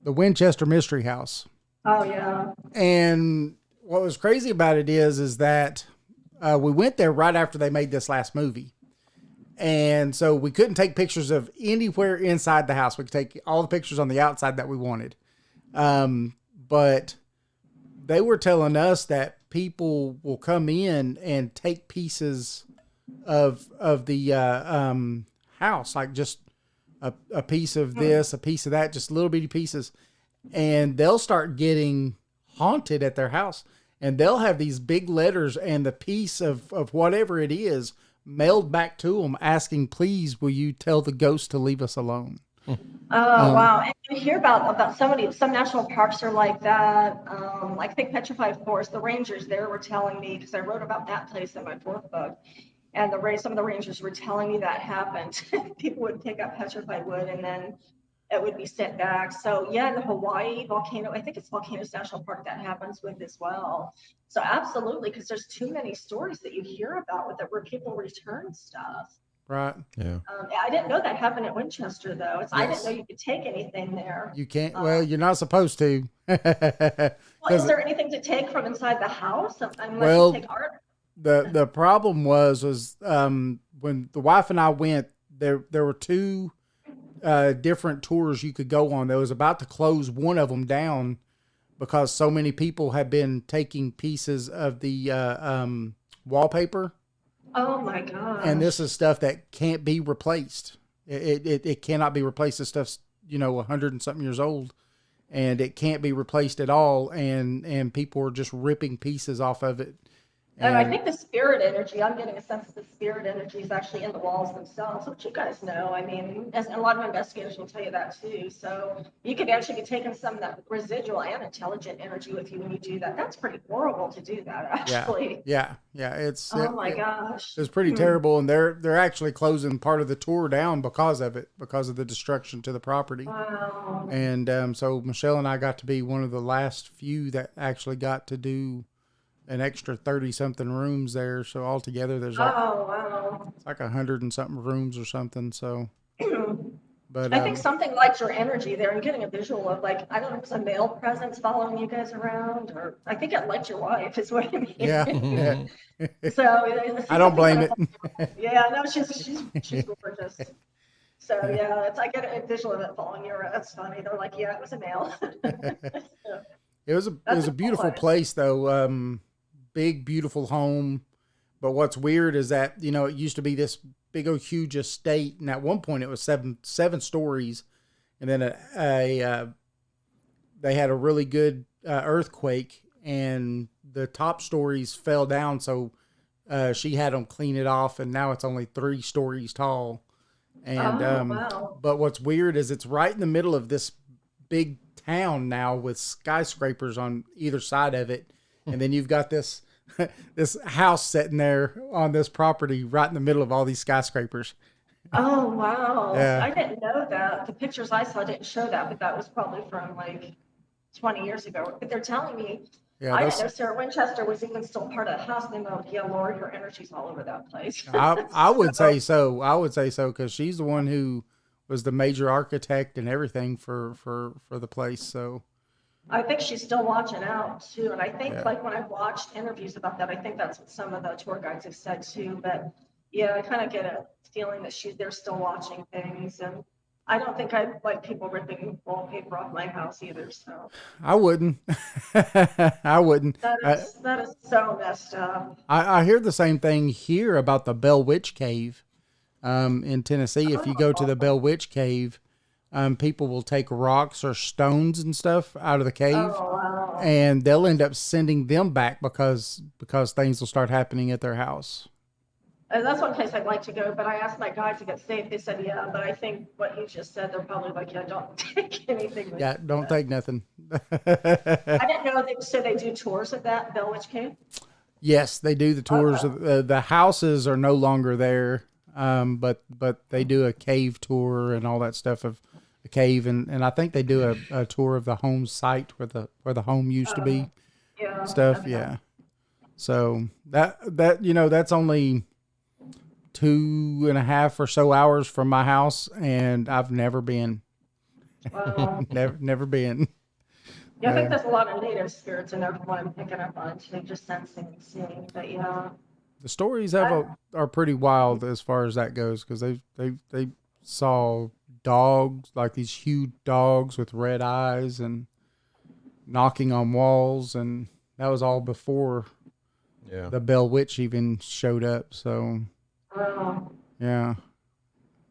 Winchester Mystery House. Oh, yeah. And what was crazy about it is that we went there right after they made this last movie. And so we couldn't take pictures of anywhere inside the house. We could take all the pictures on the outside that we wanted. But they were telling us that people will come in and take pieces of the house, like just a piece of this, a piece of that, just little bitty pieces. And they'll start getting haunted at their house. And they'll have these big letters and the piece of whatever it is mailed back to them asking, please, will you tell the ghost to leave us alone? Oh, wow. And you hear about some national parks are like that. I think Petrified Forest, the rangers there were telling me, because I wrote about that place in my 4th book, and some of the rangers were telling me that happened. People would pick up petrified wood and then it would be sent back. So yeah, in the Hawaii volcano, I think it's Volcanoes National Park that happens with as well. So absolutely, because there's too many stories that you hear about with it where people return stuff. Right. Yeah. I didn't know that happened at Winchester though. I didn't know you could take anything there. You can't. Well, you're not supposed to. Well, is there anything to take from inside the house unless you take art? The problem was when the wife and I went, there were 2 different tours you could go on. They was about to close one of them down because so many people had been taking pieces of the wallpaper. Oh my God. And this is stuff that can't be replaced. It cannot be replaced. This stuff's 100 and something years old, and it can't be replaced at all. And people are just ripping pieces off of it. And I think the spirit energy, I'm getting a sense that the spirit energy is actually in the walls themselves, which you guys know. I mean, and a lot of investigators will tell you that too. So you could actually be taking some of that residual and intelligent energy with you when you do that. That's pretty horrible to do that, actually. Yeah. It's gosh. It's pretty terrible, and they're actually closing part of the tour down because of it, because of the destruction to the property. Wow. And so Michelle and I got to be one of the last few that actually got to do an extra 30 something rooms there. So altogether there's it's like 100 and something rooms or something. So, but I think something like your energy there, I'm getting a visual of I don't know if it's a male presence following you guys around, or I think it liked your wife is what I mean. Yeah. So I don't blame it. Yeah, no, she's gorgeous. So yeah, I get a visual of it following you around. That's funny. They're like, yeah, it was a male. So, it was a beautiful place though. Big, beautiful home. But what's weird is that, it used to be this big old huge estate. And at one point it was seven stories. And then they had a really good earthquake and the top stories fell down. So she had them clean it off, and now it's only 3 stories tall. And, wow. But what's weird is it's right in the middle of this big town now with skyscrapers on either side of it. And then you've got this this house sitting there on this property right in the middle of all these skyscrapers. Oh, wow. Yeah. I didn't know that. The pictures I saw didn't show that, but that was probably from like 20 years ago. But they're telling me, Yeah, I didn't those know Sarah Winchester was even still part of the house. And I'm like, yeah, Lord, her energy's all over that place. I would So say so. I would say so because she's the one who was the major architect and everything for the place. So I think she's still watching out too. And I think yeah, like when I've watched interviews about that, I think that's what some of the tour guides have said too. But yeah, I kind of get a feeling that they're still watching things. And I don't think I like people ripping wallpaper off my house either. So I wouldn't. I wouldn't. that is so messed up. I hear the same thing here about the Bell Witch Cave in Tennessee. If you go to the Bell Witch Cave, people will take rocks or stones and stuff out of the cave, Oh, wow. and they'll end up sending them back because things will start happening at their house. And that's one place I'd like to go, but I asked my guide to get safe. They said, yeah, but I think what you just said, they're probably like, yeah, don't take anything with Yeah, you. don't take nothing. I didn't know so they do tours of that Bell Witch Cave. Yes, they do the tours Okay. of the houses are no longer there, but they do a cave tour and all that stuff of the cave, and I think they do a tour of the home site where the home used to be Yeah. stuff. Okay. Yeah, so that that's only 2.5 or so hours from my house, and I've never been, Well, never been. yeah, I think there's a lot of native spirits in there from what I'm picking up on too, just sensing and seeing. But yeah, The stories I, are pretty wild as far as that goes because they saw dogs, like these huge dogs with red eyes and knocking on walls, and that was all before Yeah. the Bell Witch even showed up. So well, yeah,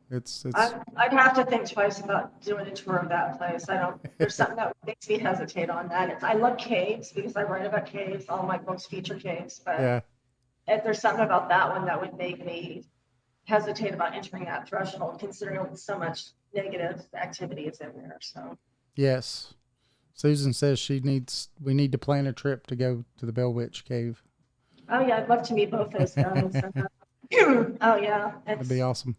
it's I'd have to think twice about doing a tour of that place. I don't, there's something that makes me hesitate on that. I love caves because I write about caves. All my books feature caves, but yeah. if there's something about that one that would make me hesitate about entering that threshold, considering so much negative activity is in there. So, Yes. Susan says we need to plan a trip to go to the Bell Witch Cave. oh yeah, I'd love to meet both those guys. Oh yeah, That'd be awesome.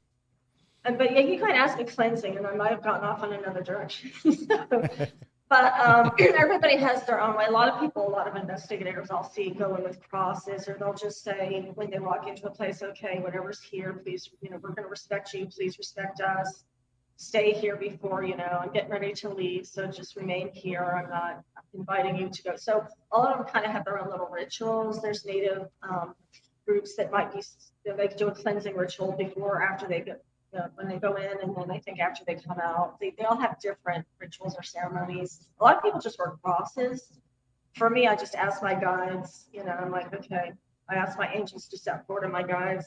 but yeah, you kind of asked me cleansing, and I might have gotten off on another direction. But everybody has their own way. A lot of people, a lot of investigators I'll see go in with crosses, or they'll just say when they walk into a place, okay, whatever's here, please, we're going to respect you. Please respect us. Stay here before, I'm getting ready to leave. So just remain here. I'm not inviting you to go. So all of them kind of have their own little rituals. There's native groups that might be, they do a cleansing ritual before or after they go, when they go in, and then I think after they come out, they all have different rituals or ceremonies. A lot of people just wear crosses. For me, I just ask my guides, I'm like, okay, I ask my angels to step forward and my guides,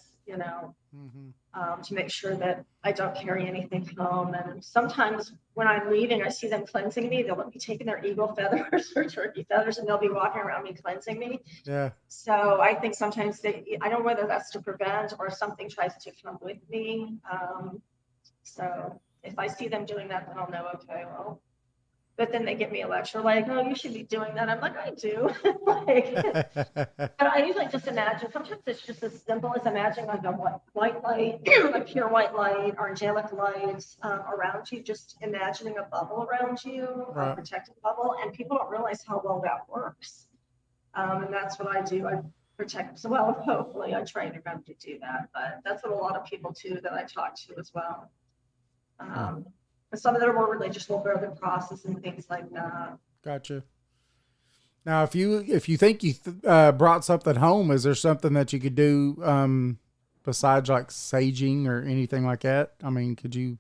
to make sure that I don't carry anything home. And sometimes when I'm leaving, I see them cleansing me. They'll be taking their eagle feathers or turkey feathers, and they'll be walking around me cleansing me. Yeah. So I think sometimes I don't know whether that's to prevent or if something tries to come with me. So if I see them doing that, then I'll know, okay, well, but then they give me a lecture like, oh, you should be doing that. I'm like, I do. But I usually just imagine, sometimes it's just as simple as imagining like a white light, a pure white light, or angelic lights around you, just imagining a bubble around you, a Right. protective bubble, and people don't realize how well that works. And that's what I do. I protect, so well, hopefully I train them to do that, but that's what a lot of people too that I talk to as well. Some of them are more religious will wear the crosses and things like that. Gotcha. Now, if you think you brought something home, is there something that you could do besides like saging or anything like that? I mean, could you?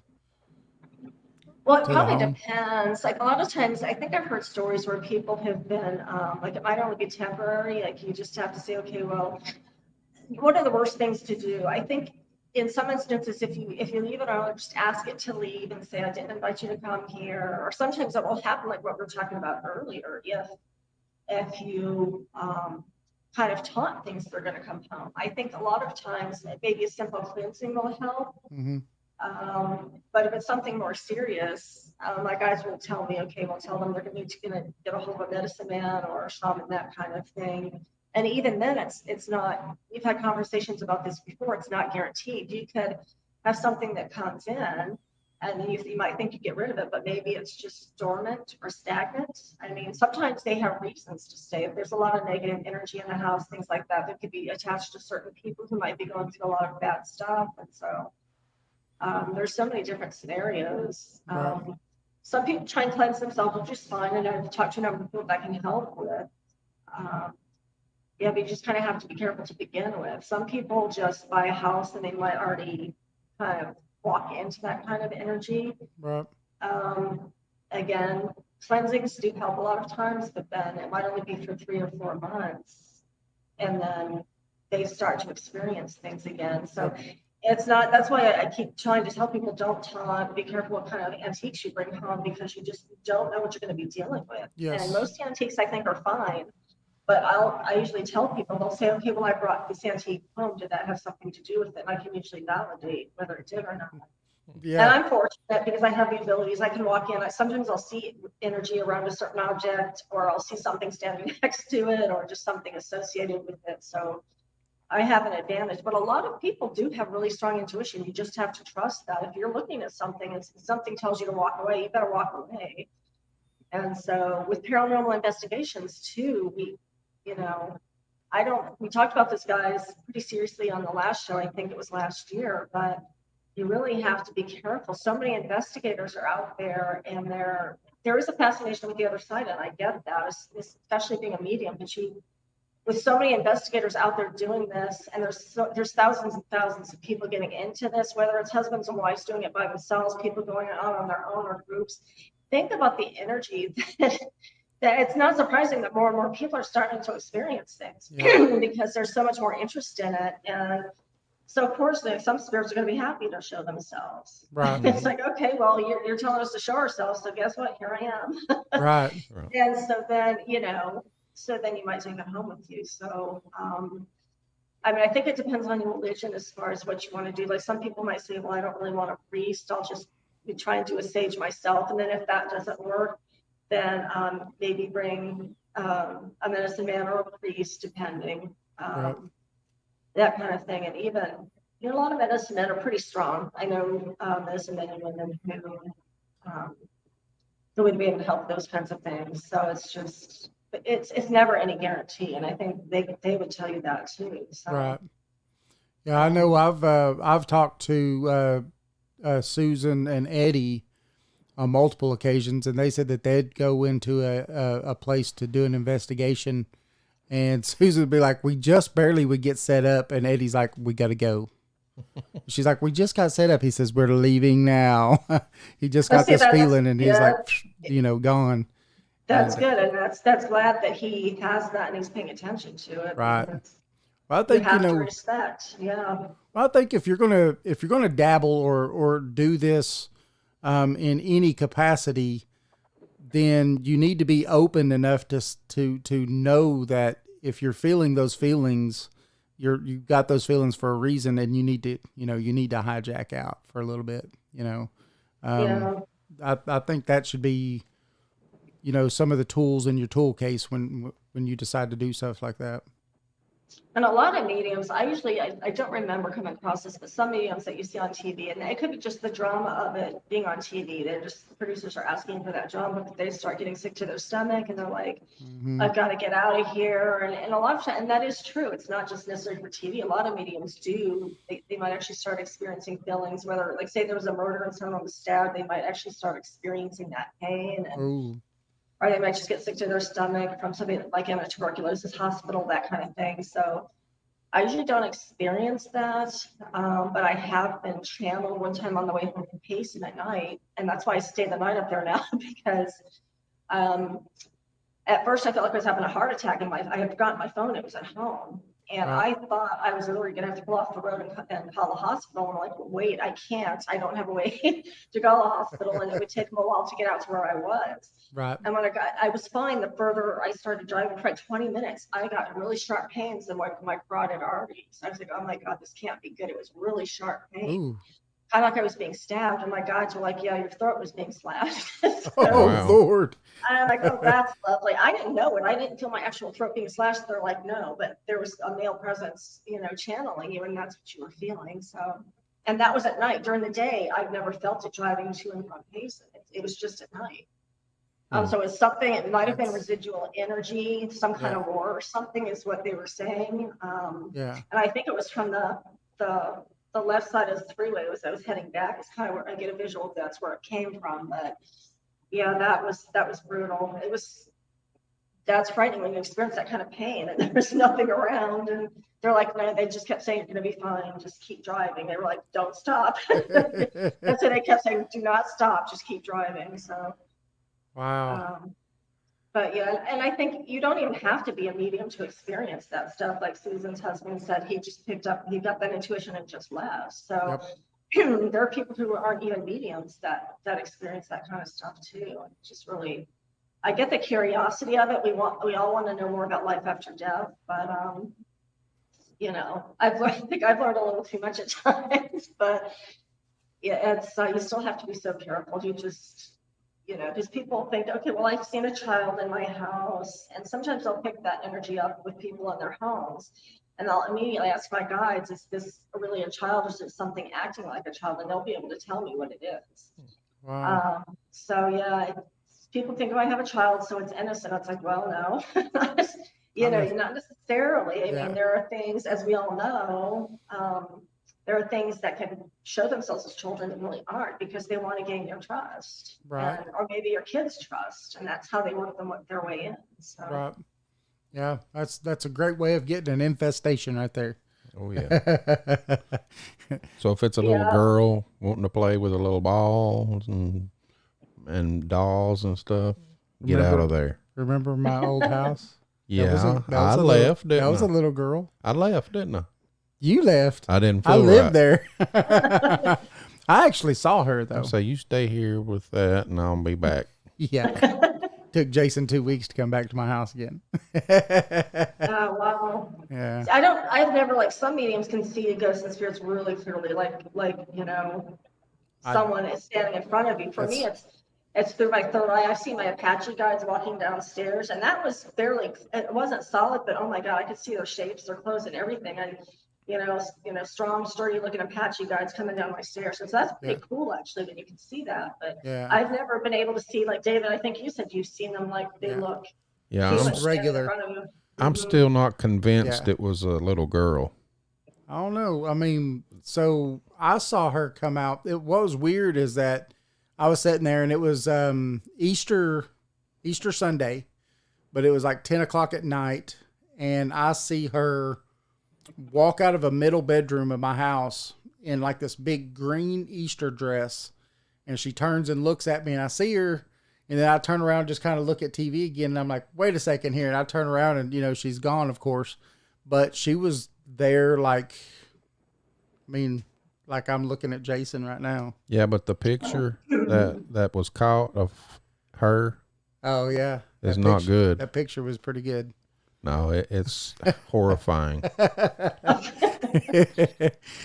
Well, it To the probably home? depends. Like a lot of times, I think I've heard stories where people have been, like it might only be temporary. Like you just have to say, okay, well, what are the worst things to do? I think in some instances, if you leave it alone, just ask it to leave and say, I didn't invite you to come here. Or sometimes it will happen, like what we were talking about earlier, if you kind of taunt things that are going to come home. I think a lot of times maybe a simple cleansing will help. Mm-hmm. But if it's something more serious, my guys will tell me, okay, we'll tell them they're going to get a hold of a medicine man or a shaman, that kind of thing. And even then, it's not, we've had conversations about this before, it's not guaranteed. You could have something that comes in and you might think you get rid of it, but maybe it's just dormant or stagnant. I mean, sometimes they have reasons to stay. If there's a lot of negative energy in the house, things like that, that could be attached to certain people who might be going through a lot of bad stuff. And so there's so many different scenarios. Some people try and cleanse themselves, which is fine. And I've talked to a number of people that can help with. Yeah, but you just kind of have to be careful to begin with. Some people just buy a house and they might already kind of walk into that kind of energy. Right. Again, cleansings do help a lot of times, but then it might only be for 3 or 4 months. And then they start to experience things again. So it's not, that's why I keep trying to tell people, don't talk, be careful what kind of antiques you bring home, because you just don't know what you're going to be dealing with. Yes. And most antiques I think are fine. But I usually tell people, they'll say, okay, well, I brought this antique home. Did that have something to do with it? And I can usually validate whether it did or not. Yeah. And I'm fortunate because I have the abilities. I can walk in. Sometimes I'll see energy around a certain object, or I'll see something standing next to it, or just something associated with it. So I have an advantage. But a lot of people do have really strong intuition. You just have to trust that. If you're looking at something and something tells you to walk away, you better walk away. And so with paranormal investigations too, we talked about this, guys, pretty seriously on the last show. I think it was last year, but you really have to be careful. So many investigators are out there, and there is a fascination with the other side, and I get that, especially being a medium. But with so many investigators out there doing this, and there's thousands and thousands of people getting into this, whether it's husbands and wives doing it by themselves, people going out on their own, or groups. Think about the energy that it's not surprising that more and more people are starting to experience things because there's so much more interest in it. And so of course some spirits are going to be happy to show themselves. Right. It's like, okay, well, you're telling us to show ourselves, so guess what, here I am. Right. And so then you might take it home with you. So I mean, I think it depends on your religion as far as what you want to do. Like some people might say, well, I don't really want a priest, I'll just try and do a sage myself. And then if that doesn't work, then maybe bring a medicine man or a priest, depending, that kind of thing. And even, a lot of medicine men are pretty strong. I know medicine men and women who would be able to help those kinds of things. So it's just, it's never any guarantee. And I think they would tell you that too. So. Right. Yeah, I know. I've talked to Susan and Eddie on multiple occasions, and they said that they'd go into a place to do an investigation, and Susan would be like, we just barely would get set up, and Eddie's like, we got to go. She's like, we just got set up. He says, we're leaving now. He just got this feeling, and he's like, gone. That's good, and that's glad that he has that and he's paying attention to it. Right. Well, I think you have to respect. Yeah. Well, I think if you're gonna dabble or do this in any capacity, then you need to be open enough to know that if you're feeling those feelings, you've got those feelings for a reason, and you need to hijack out for a little bit. I think that should be, some of the tools in your tool case when you decide to do stuff like that. And a lot of mediums, I don't remember coming across this, but some mediums that you see on TV, and it could be just the drama of it being on TV. The producers are asking for that drama, but they start getting sick to their stomach, and they're like, I've got to get out of here. And a lot of times, and that is true. It's not just necessarily for TV. A lot of mediums do. They might actually start experiencing feelings, whether, like, say there was a murder and someone was stabbed, they might actually start experiencing that pain. Or they might just get sick to their stomach from something like in a tuberculosis hospital, that kind of thing. So I usually don't experience that, but I have been channeled one time on the way home from Payson at night. And that's why I stay the night up there now, because at first I felt like I was having a heart attack, and I had forgotten my phone. It was at home. And I thought I was literally going to have to pull off the road and call the hospital. And I'm like, wait, I can't. I don't have a way to call the hospital. And it would take them a while to get out to where I was. Right. And when I was fine. The further I started driving for like 20 minutes, I got really sharp pains in my carotid arteries. I was like, oh my God, this can't be good. It was really sharp pain. kind of like I was being stabbed, and my guides were like, "Yeah, your throat was being slashed." So Oh, Wow. Lord. I'm like, "Oh, that's lovely." I didn't know it. I didn't feel my actual throat being slashed. They're like, "No," but there was a male presence, channeling you, and that's what you were feeling. So, and that was at night. During the day, I've never felt it driving to and from Payson. It was just at night. So it's something. It might have been That's- residual energy, some kind Yeah. of roar or something, is what they were saying. Yeah. And I think it was from the left side of the freeway. As I was heading back, it's kind of where I get a visual of that's where it came from. But yeah, that was brutal. That's frightening when you experience that kind of pain and there's nothing around. And they're like, no, they just kept saying, "You're going to be fine. Just keep driving." They were like, "Don't stop." That's what they kept saying. "Do not stop. Just keep driving." So, Wow. but yeah, and I think you don't even have to be a medium to experience that stuff. Like Susan's husband said, he got that intuition and just left. So there are people who aren't even mediums that experience that kind of stuff too. And just really, I get the curiosity of it. We all want to know more about life after death, but I think I've learned a little too much at times. But yeah, it's you still have to be so careful. You just, because people think, okay, well, I've seen a child in my house, and sometimes I'll pick that energy up with people in their homes, and I'll immediately ask my guides, "Is this really a child, or is it something acting like a child?" And they'll be able to tell me what it is. Wow. So yeah, people think, "Oh, I have a child, so it's innocent." It's like, well, no, not necessarily. I mean, there are things, as we all know, there are things that can show themselves as children that really aren't, because they want to gain your trust, Right. or maybe your kids' trust, and that's how they work their way in. So. Right. Yeah, that's a great way of getting an infestation right there. Oh yeah. So if it's a little girl wanting to play with a little balls and dolls and stuff, get out of there. Remember my old house? Yeah, I left, didn't I? That was a little girl. I left, didn't I? You left. I didn't feel I lived right. there. I actually saw her though. So you stay here with that, and I'll be back. Yeah. Took Jason 2 weeks to come back to my house again. Wow. Yeah. I've never, like, some mediums can see ghosts and spirits really clearly, like someone is standing in front of you. For me, it's through my third eye. I've seen my Apache guides walking downstairs, and that was barely, it wasn't solid, but oh my God, I could see their shapes, their clothes, and everything. And strong, sturdy looking Apache guides coming down my stairs. So that's pretty cool, actually, when you can see that. But I've never been able to see, like David, I think you said you've seen them, like they look. Yeah, just regular. I'm still not convinced it was a little girl. I don't know. I mean, so I saw her come out. What was weird is that I was sitting there, and it was Easter Sunday, but it was like 10 o'clock at night, and I see her walk out of a middle bedroom of my house in like this big green Easter dress, and she turns and looks at me, and I see her, and then I turn around, just kind of look at TV again, and I'm like, wait a second here, and I turn around, and she's gone, of course, but she was there, like I'm looking at Jason right now. Yeah, but the picture that was caught of her, oh yeah, is not good. That picture was pretty good. No, it's horrifying.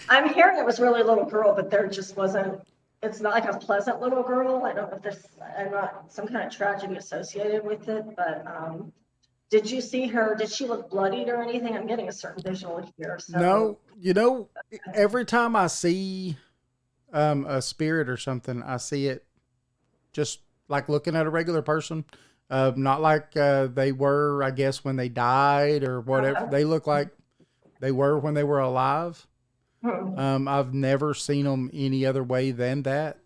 I'm hearing it was really a little girl, but there just wasn't. It's not like a pleasant little girl. I don't know if there's not some kind of tragedy associated with it, but did you see her? Did she look bloodied or anything? I'm getting a certain visual here. So. No, every time I see a spirit or something, I see it just like looking at a regular person. Not like they were, I guess, when they died or whatever. They look like they were when they were alive. I've never seen them any other way than that.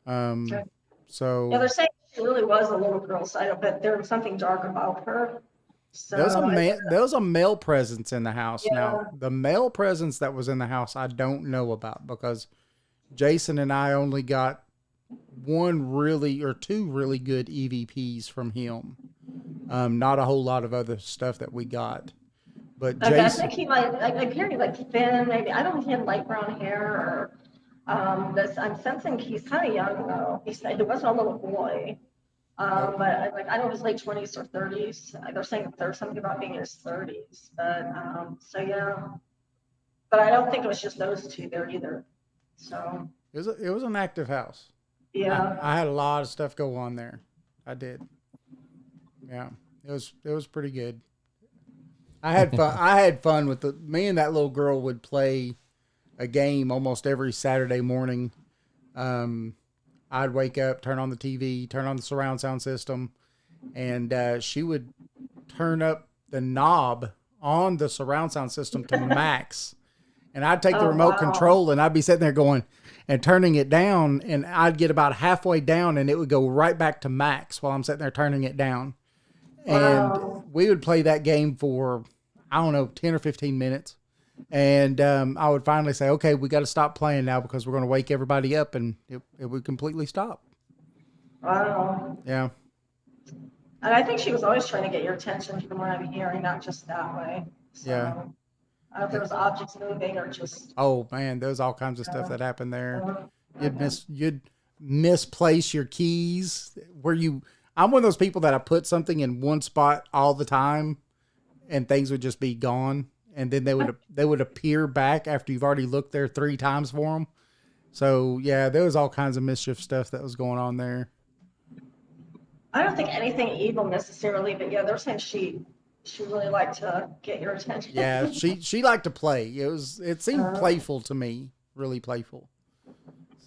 So yeah, they're saying she really was a little girl, so I don't bet there was something dark about her. So there was a male presence in the house. Yeah. Now, the male presence that was in the house, I don't know about, because Jason and I only got two really good EVPs from him. Not a whole lot of other stuff that we got. But Jason, I think he might. I'm hearing like thin, maybe. I don't know if he had light brown hair or. I'm sensing he's kind of young though. He wasn't a little boy. But I don't know, his late 20s or 30s. They're saying there's something about being in his 30s. But so yeah. But I don't think it was just those two there either. So It was an active house. yeah. I had a lot of stuff go on there. I did. Yeah, it was pretty good. I had fun. I had fun with me and that little girl would play a game almost every Saturday morning. I'd wake up, turn on the TV, turn on the surround sound system, and she would turn up the knob on the surround sound system to max. And I'd take the Oh, remote wow. control and I'd be sitting there going and turning it down, and I'd get about halfway down and it would go right back to max while I'm sitting there turning it down. And Wow. we would play that game for, I don't know, 10 or 15 minutes. And I would finally say, okay, we got to stop playing now because we're going to wake everybody up, and it would completely stop. Wow. Yeah. And I think she was always trying to get your attention from what I'm hearing, not just that way. So Yeah. I don't know if there was objects moving or just. Oh man, there's all kinds of stuff that happened there. Okay. You'd misplace your keys I'm one of those people that I put something in one spot all the time and things would just be gone, and then they would appear back after you've already looked there 3 times for them. So yeah, there was all kinds of mischief stuff that was going on there. I don't think anything evil necessarily, but yeah, they're saying she really liked to get your attention. Yeah, she liked to play. It seemed playful to me, really playful.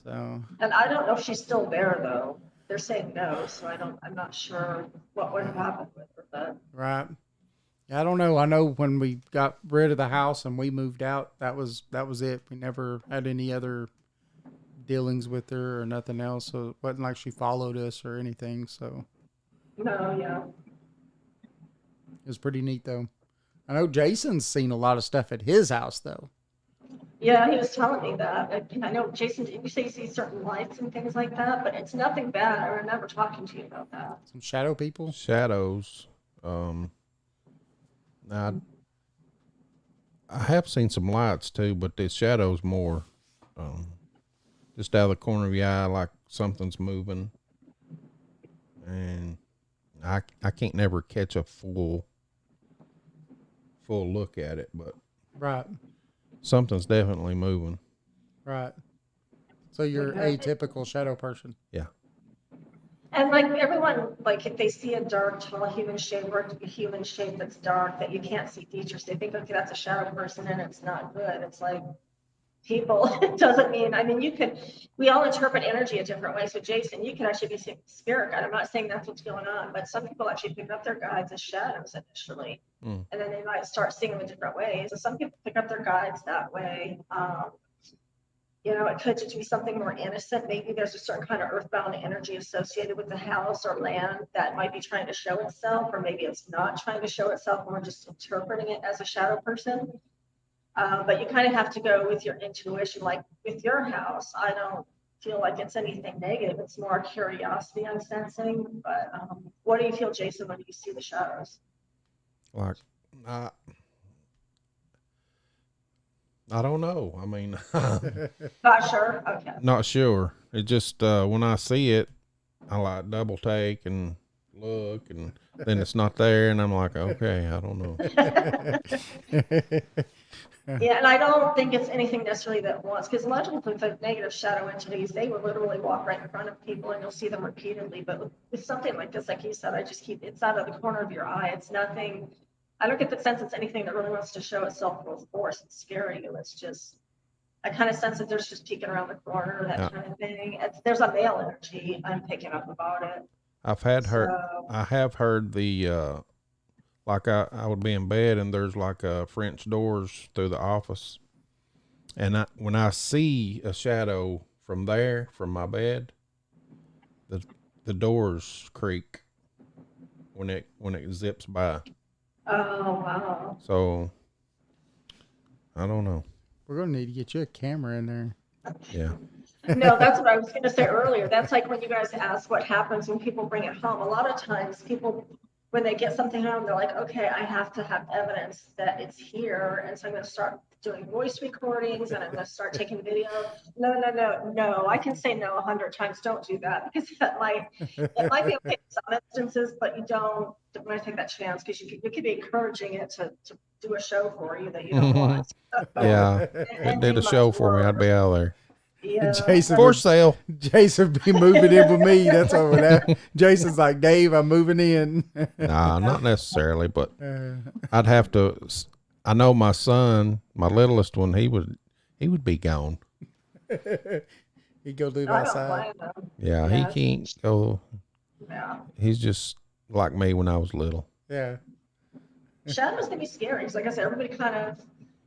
So. And I don't know if she's still there though. They're saying no, so I'm not sure what would have happened with her, but. Right. Yeah, I don't know. I know when we got rid of the house and we moved out, that was it. We never had any other dealings with her or nothing else. So it wasn't like she followed us or anything. So No, yeah. it was pretty neat though. I know Jason's seen a lot of stuff at his house though. Yeah, he was telling me that. I know, Jason, didn't you say you see certain lights and things like that? But it's nothing bad. I remember talking to you about that. Some shadow people. Shadows. Now, I have seen some lights too, but the shadows more. Just out of the corner of your eye, like something's moving, and I can't never catch a full look at it, but Right. something's definitely moving. Right. So you're a typical shadow person. Yeah. And like everyone, like if they see a dark, tall human shape or a human shape that's dark that you can't see features, they think, okay, that's a shadow person and it's not good. It's like people, it doesn't mean, I mean, we all interpret energy a different way. So Jason, you can actually be seeing spirit guide. I'm not saying that's what's going on, but some people actually pick up their guides as shadows initially. And then they might start seeing them in different ways. So some people pick up their guides that way. It could just be something more innocent. Maybe there's a certain kind of earthbound energy associated with the house or land that might be trying to show itself, or maybe it's not trying to show itself and we're just interpreting it as a shadow person. But you kind of have to go with your intuition. Like with your house, I don't feel like it's anything negative. It's more curiosity I'm sensing. But what do you feel, Jason, when you see the shadows? Like, I don't know. I mean, Not sure. Okay. not sure. It just when I see it, I like double take and look, and then it's not there, and I'm like, okay, I don't know. Yeah, and I don't think it's anything necessarily that wants, because a lot of people with negative shadow entities, they will literally walk right in front of people and you'll see them repeatedly. But with something like this, like you said, I just keep it's out of the corner of your eye. It's nothing. I don't get the sense it's anything that really wants to show itself with force and scaring you. It's just, I kind of sense that there's just peeking around the corner, that kind of thing. There's a male energy I'm picking up about it. I have heard the like I would be in bed and there's like French doors through the office, and when I see a shadow from my bed, the doors creak when it zips by. Oh, wow. So I don't know. We're going to need to get you a camera in there. Yeah. No, that's what I was going to say earlier. That's like when you guys ask what happens when people bring it home. A lot of times people, when they get something home, they're like, okay, I have to have evidence that it's here. And so I'm going to start doing voice recordings and I'm going to start taking video. No. I can say no 100 times. Don't do that, because it might be okay in some instances, but you don't want to take that chance, because you could be encouraging it to do a show for you that you don't want. Yeah. If it did a show for me, I'd be out of there. Yeah. Jason For would, sale. Jason be moving in with me. That's what would happen. Jason's like, Dave, I'm moving in. Nah, not necessarily, but Uh, I'd have to. I know my son, my littlest one, he would be gone. He'd go live I don't outside. blame them. Yeah, he can't go. Yeah. He's just like me when I was little. Yeah. Shadows can be scary. 'Cause like I said, everybody kind of,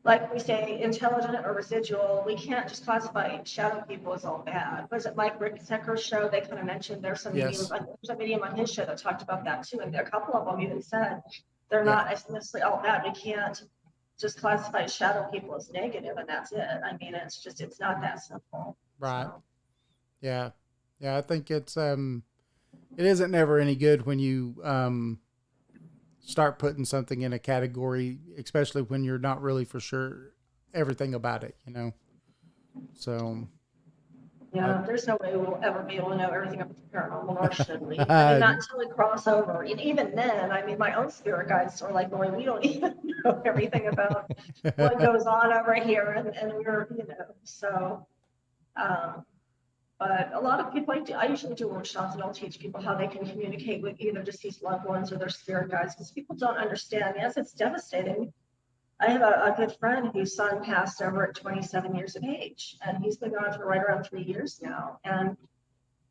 like we say, intelligent or residual. We can't just classify shadow people as all bad. Was it Mike Rickseker's show? They kind of mentioned there's some Yes. videos, there's a video on his show that talked about that too. And a couple of them even said they're Yeah. not necessarily all bad. We can't just classify shadow people as negative and that's it. I mean, it's not that simple. Right. So, Yeah. Yeah. I think it isn't never any good when you, start putting something in a category, especially when you're not really for sure everything about it, you know? So. yeah, there's no way we'll ever be able to know everything about the paranormal, nor should we. I mean, not until we cross over. And even then, I mean, my own spirit guides are like, well, we don't even know everything about what goes on over here. And we're, so, but a lot of people, I usually do workshops and I'll teach people how they can communicate with either deceased loved ones or their spirit guides because people don't understand. Yes, it's devastating. I have a good friend whose son passed over at 27 years of age, and he's been gone for right around 3 years now. And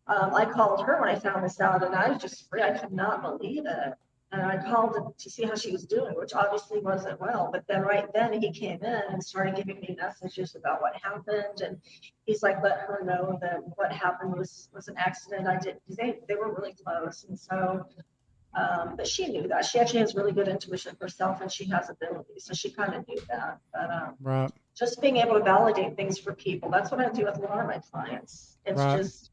I called her when I found this out, and I was just free. I could not believe it. And I called to see how she was doing, which obviously wasn't well. But then right then he came in and started giving me messages about what happened. And he's like, let her know that what happened was an accident. I did, because they were really close. And so, but she knew that. She actually has really good intuition herself and she has abilities. So she kind of knew that. But Right. just being able to validate things for people, that's what I do with a lot of my clients. It's Right. just,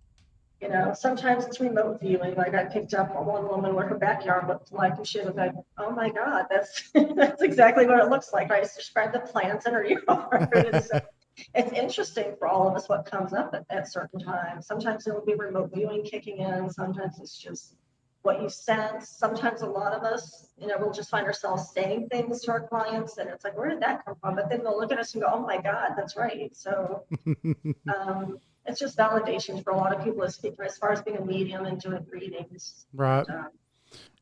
sometimes it's remote viewing. Like I picked up one woman what her backyard looked like, and she was like, "Oh my God, that's that's exactly what it looks like." I just described the plants in her yard. And so it's interesting for all of us what comes up at certain times. Sometimes it will be remote viewing kicking in. Sometimes it's just what you sense. Sometimes a lot of us, we'll just find ourselves saying things to our clients, and it's like, where did that come from? But then they'll look at us and go, "Oh my God, that's right." So. It's just validation for a lot of people as far as being a medium and doing readings. Right.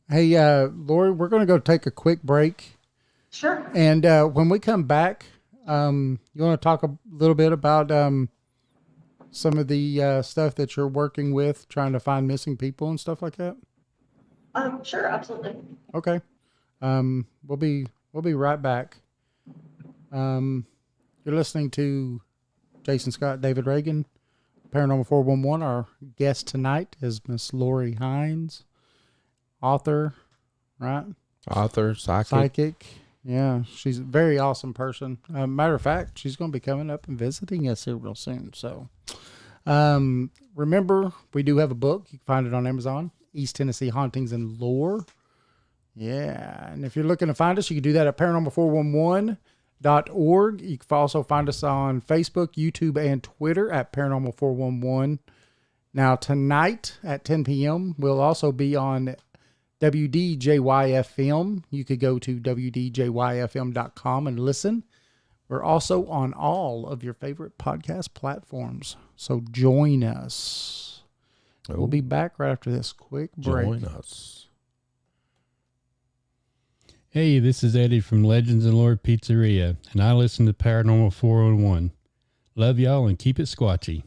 Hey, Lori, we're going to go take a quick break. Sure. And when we come back, you want to talk a little bit about some of the stuff that you're working with, trying to find missing people and stuff like that? Sure, absolutely. Okay. We'll be right back. You're listening to Jason Scott, David Reagan, Paranormal 411. Our guest tonight is Miss Lori Hines, author, right? Author, Psychic. Yeah, she's a very awesome person. Matter of fact, she's going to be coming up and visiting us here real soon. So, remember, we do have a book. You can find it on Amazon, East Tennessee Hauntings and Lore. Yeah, and if you're looking to find us, you can do that at paranormal411.org. You can also find us on Facebook, YouTube, and Twitter at Paranormal 411. Now, tonight at 10 p.m., we'll also be on WDJYFM. You could go to WDJYFM.com and listen. We're also on all of your favorite podcast platforms. So join us. We'll be back right after this quick break. Join us. Hey, this is Eddie from Legends and Lord Pizzeria, and I listen to Paranormal 401. Love y'all and keep it squatchy.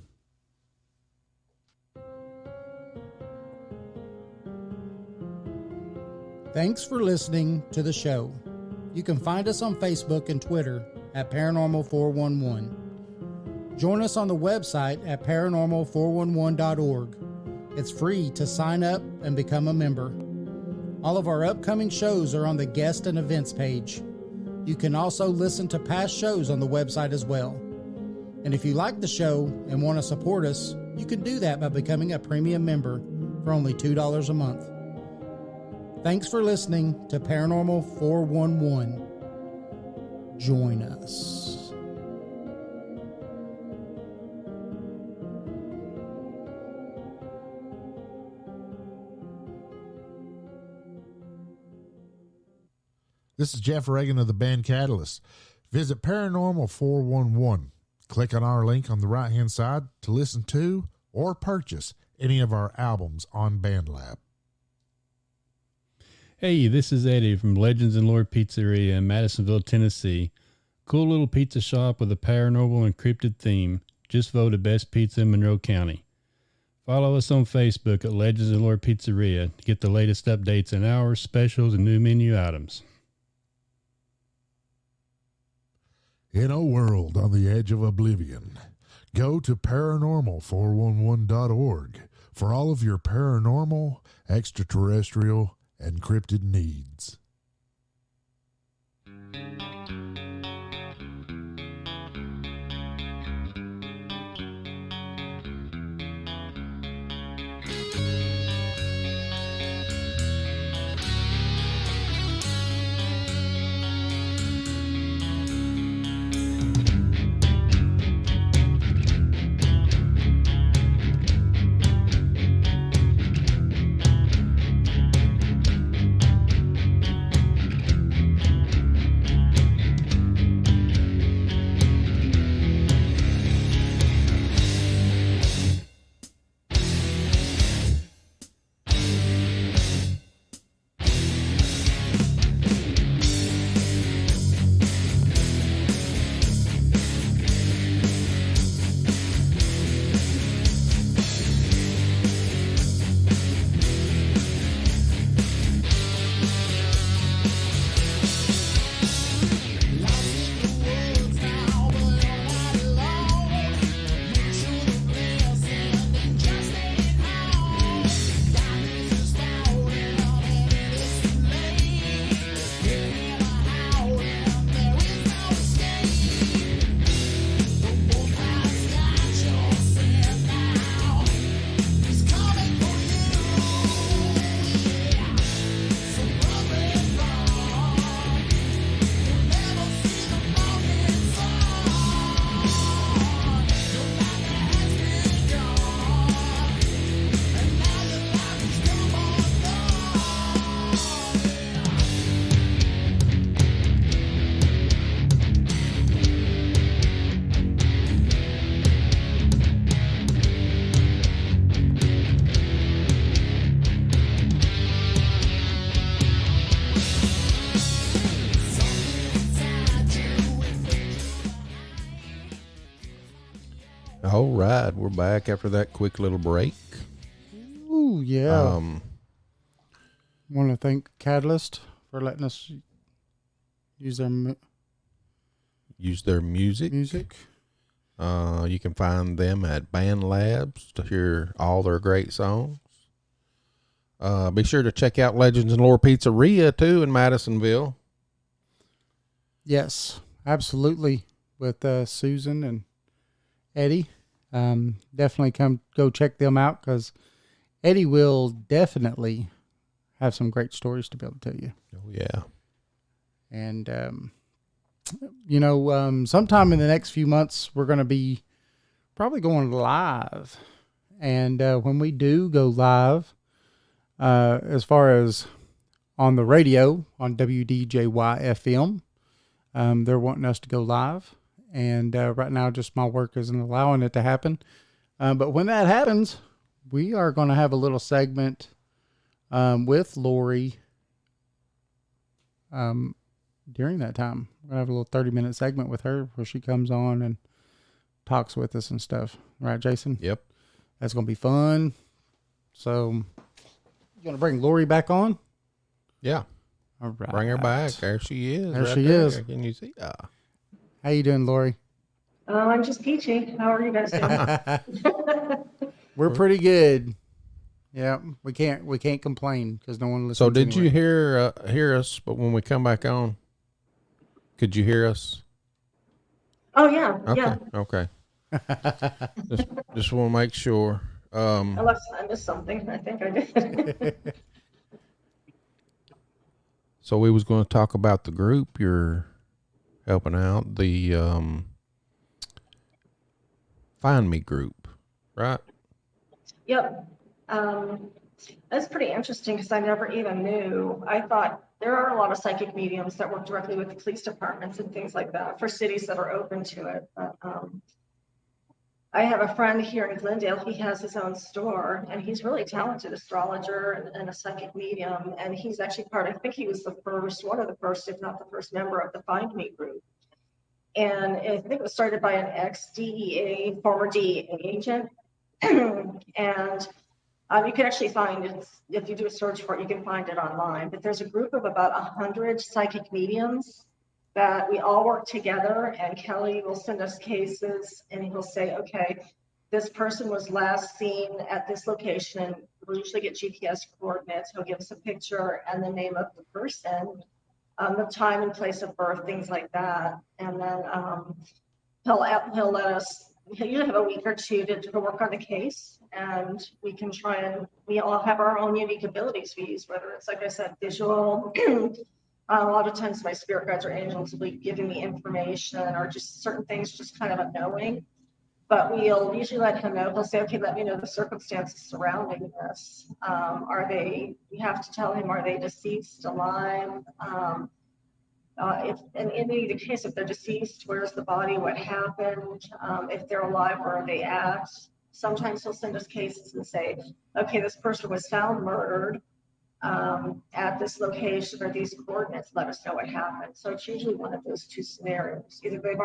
Thanks for listening to the show. You can find us on Facebook and Twitter at Paranormal 411. Join us on the website at paranormal411.org. It's free to sign up and become a member. All of our upcoming shows are on the guest and events page. You can also listen to past shows on the website as well. And if you like the show and want to support us, you can do that by becoming a premium member for only $2 a month. Thanks for listening to Paranormal 411. Join us. This is Jeff Reagan of the band Catalyst. Visit Paranormal 411. Click on our link on the right-hand side to listen to or purchase any of our albums on BandLab. Hey, this is Eddie from Legends and Lore Pizzeria in Madisonville, Tennessee. Cool little pizza shop with a paranormal and cryptid theme. Just voted best pizza in Monroe County. Follow us on Facebook at Legends and Lore Pizzeria to get the latest updates and hours, specials, and new menu items. In a world on the edge of oblivion, go to paranormal411.org for all of your paranormal, extraterrestrial, and cryptid needs. All right, we're back after that quick little break. Ooh, yeah. Want to thank Catalyst for letting us use their music. You can find them at Band Labs to hear all their great songs. Be sure to check out Legends and Lore Pizzeria too in Madisonville. Yes, absolutely. With Susan and Eddie. Definitely go check them out because Eddie will definitely have some great stories to be able to tell you. Oh, yeah. And, sometime in the next few months, we're going to be probably going live. And when we do go live, as far as on the radio, on WDJY FM, they're wanting us to go live. And right now, just my work isn't allowing it to happen. But when that happens, we are going to have a little segment with Lori during that time. We're going to have a little 30-minute segment with her where she comes on and talks with us and stuff. Right, Jason? Yep. That's going to be fun. So, you going to bring Lori back on? Yeah. All right. Bring her back. There she is. There she is. Can you see? How you doing, Lori? I'm just peachy. How are you guys doing? We're pretty good. Yeah, we can't complain because no one listens. So did you hear us? But when we come back on, could you hear us? Oh yeah, Okay. yeah. Okay. just want to make sure. Unless I missed something, I think I did. So we was going to talk about the group you're helping out, the Find Me group, right? Yep. That's pretty interesting because I never even knew. I thought there are a lot of psychic mediums that work directly with the police departments and things like that for cities that are open to it. But I have a friend here in Glendale. He has his own store, and he's really talented astrologer and a psychic medium. And he's actually I think he was the first, one of the first, if not the first member of the Find Me group. And I think it was started by an ex-DEA, former DEA agent. And you can actually find it, if you do a search for it, you can find it online. But there's a group of about 100 psychic mediums that we all work together, and Kelly will send us cases, and he'll say, okay, this person was last seen at this location. We'll usually get GPS coordinates. He'll give us a picture and the name of the person, the time and place of birth, things like that. And then he'll let us, he'll usually have a week or two to work on the case, and we can try, and we all have our own unique abilities we use, whether it's, like I said, visual. A lot of times my spirit guides or angels will be giving me information, or just certain things, just kind of a knowing. But we'll usually let him know. He'll say, okay, let me know the circumstances surrounding this. You have to tell him, are they deceased, alive? If in any case, if they're deceased, where's the body, what happened? If they're alive, where are they at? Sometimes he'll send us cases and say, okay, this person was found murdered at this location or these coordinates, let us know what happened. So it's usually one of those two scenarios. Either they're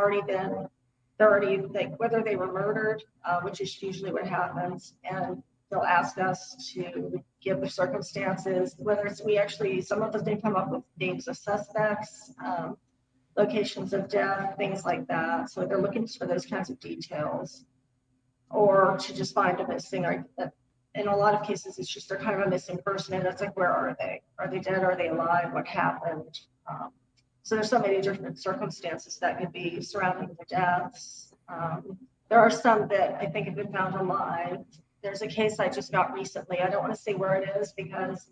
already, like, whether they were murdered, which is usually what happens, and they'll ask us to give the circumstances, whether it's some of us may come up with names of suspects, locations of death, things like that. So they're looking for those kinds of details, or to just find a missing, or in a lot of cases, it's just they're kind of a missing person, and it's like, where are they? Are they dead? Are they alive? What happened? So there's so many different circumstances that could be surrounding the deaths. There are some that I think have been found alive. There's a case I just got recently. I don't want to say where it is, because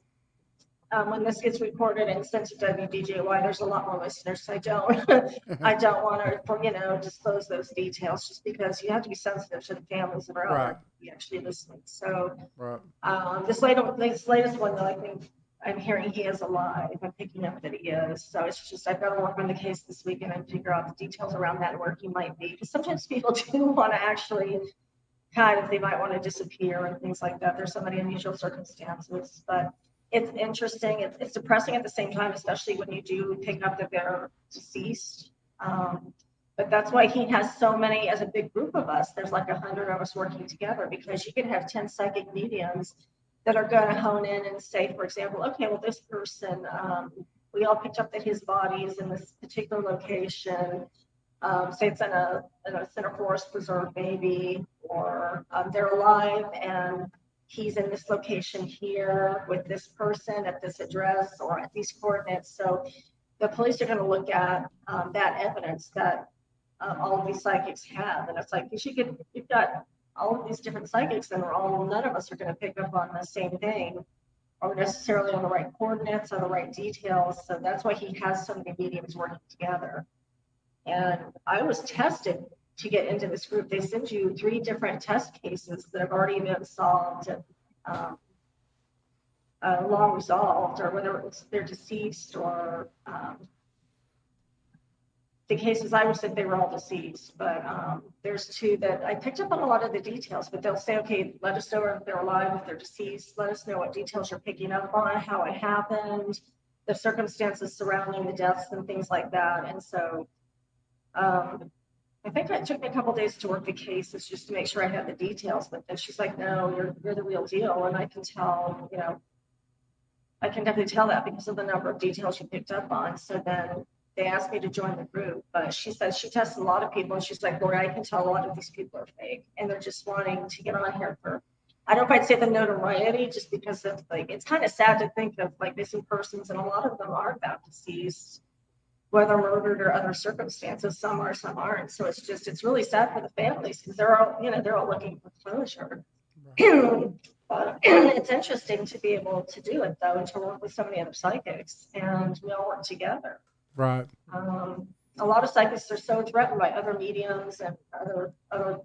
when this gets recorded and sent to WDJY, there's a lot more listeners. So I don't want to, disclose those details, just because you have to be sensitive to the families that are out there actually listening. So this latest one, though, I think I'm hearing he is alive. I'm picking up that he is. So it's just, I've got to work on the case this weekend and figure out the details around that and where he might be. Because sometimes people do want to actually they might want to disappear and things like that. There's so many unusual circumstances, but it's interesting. It's depressing at the same time, especially when you do pick up that they're deceased. But that's why he has so many, as a big group of us. There's like 100 of us working together, because you can have 10 psychic mediums that are going to hone in and say, for example, okay, well, this person, we all picked up that his body is in this particular location. Say it's in a center forest preserve, maybe, or they're alive and he's in this location here with this person at this address or at these coordinates. So the police are going to look at that evidence that all of these psychics have, and it's like, you've got all of these different psychics, and none of us are going to pick up on the same thing, or necessarily on the right coordinates or the right details. So that's why he has so many mediums working together. And I was tested to get into this group. They send you 3 different test cases that have already been solved and long resolved, or whether they're deceased, or the cases I would say they were all deceased. But there's 2 that I picked up on a lot of the details, but they'll say, okay, let us know if they're alive, if they're deceased, let us know what details you're picking up on, how it happened, the circumstances surrounding the deaths and things like that. And so I think it took me a couple of days to work the cases just to make sure I had the details. But then she's like, no, you're the real deal. And I can tell, I can definitely tell that because of the number of details you picked up on. So then they asked me to join the group. But she says she tests a lot of people, and she's like, Lori, I can tell a lot of these people are fake. And they're just wanting to get on here for, I don't know if I'd say the notoriety, just because of, like, it's kind of sad to think of, like, missing persons, and a lot of them are found deceased, whether murdered or other circumstances. Some are, some aren't. So it's really sad for the families, because they're all looking for closure. But it's interesting to be able to do it, though, and to work with so many other psychics, and we all work together. Right. A lot of psychics are so threatened by other mediums and other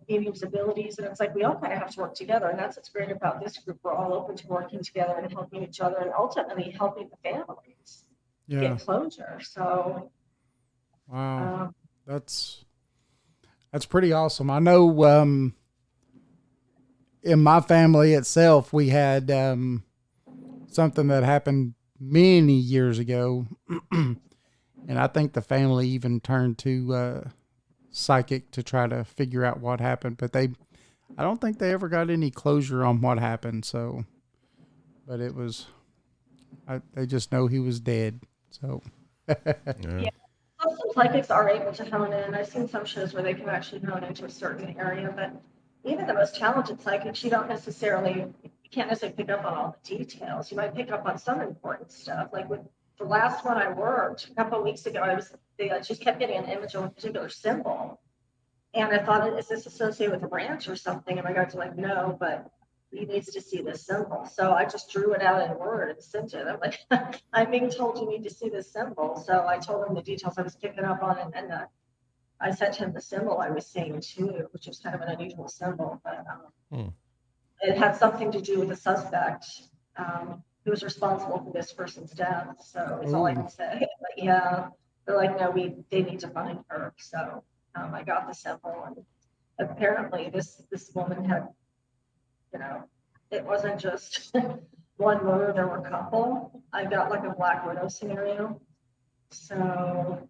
mediums' abilities, and it's like we all kind of have to work together. And that's what's great about this group. We're all open to working together and helping each other, and ultimately helping the families get closure. So wow, that's pretty awesome. I know in my family itself, we had something that happened many years ago. And I think the family even turned to psychic to try to figure out what happened. But I don't think they ever got any closure on what happened. So, but it was, they just know he was dead. So, Yeah. Some psychics are able to hone in. I've seen some shows where they can actually hone into a certain area, but even the most talented psychics, you can't necessarily pick up on all the details. You might pick up on some important stuff. Like with the last one I worked a couple of weeks ago, they just kept getting an image of a particular symbol. And I thought, is this associated with a branch or something? And my guys were like, no, but he needs to see this symbol. So I just drew it out in Word and sent it. I'm like, I'm being told you need to see this symbol. So I told him the details I was picking up on, and I sent him the symbol I was seeing too, which was kind of an unusual symbol. But it had something to do with the suspect who was responsible for this person's death. So that's all I can say. But yeah, they're like, no, they need to find her. So I got the symbol, and apparently this woman had, it wasn't just one murder, there were a couple. I got like a Black Widow scenario. So,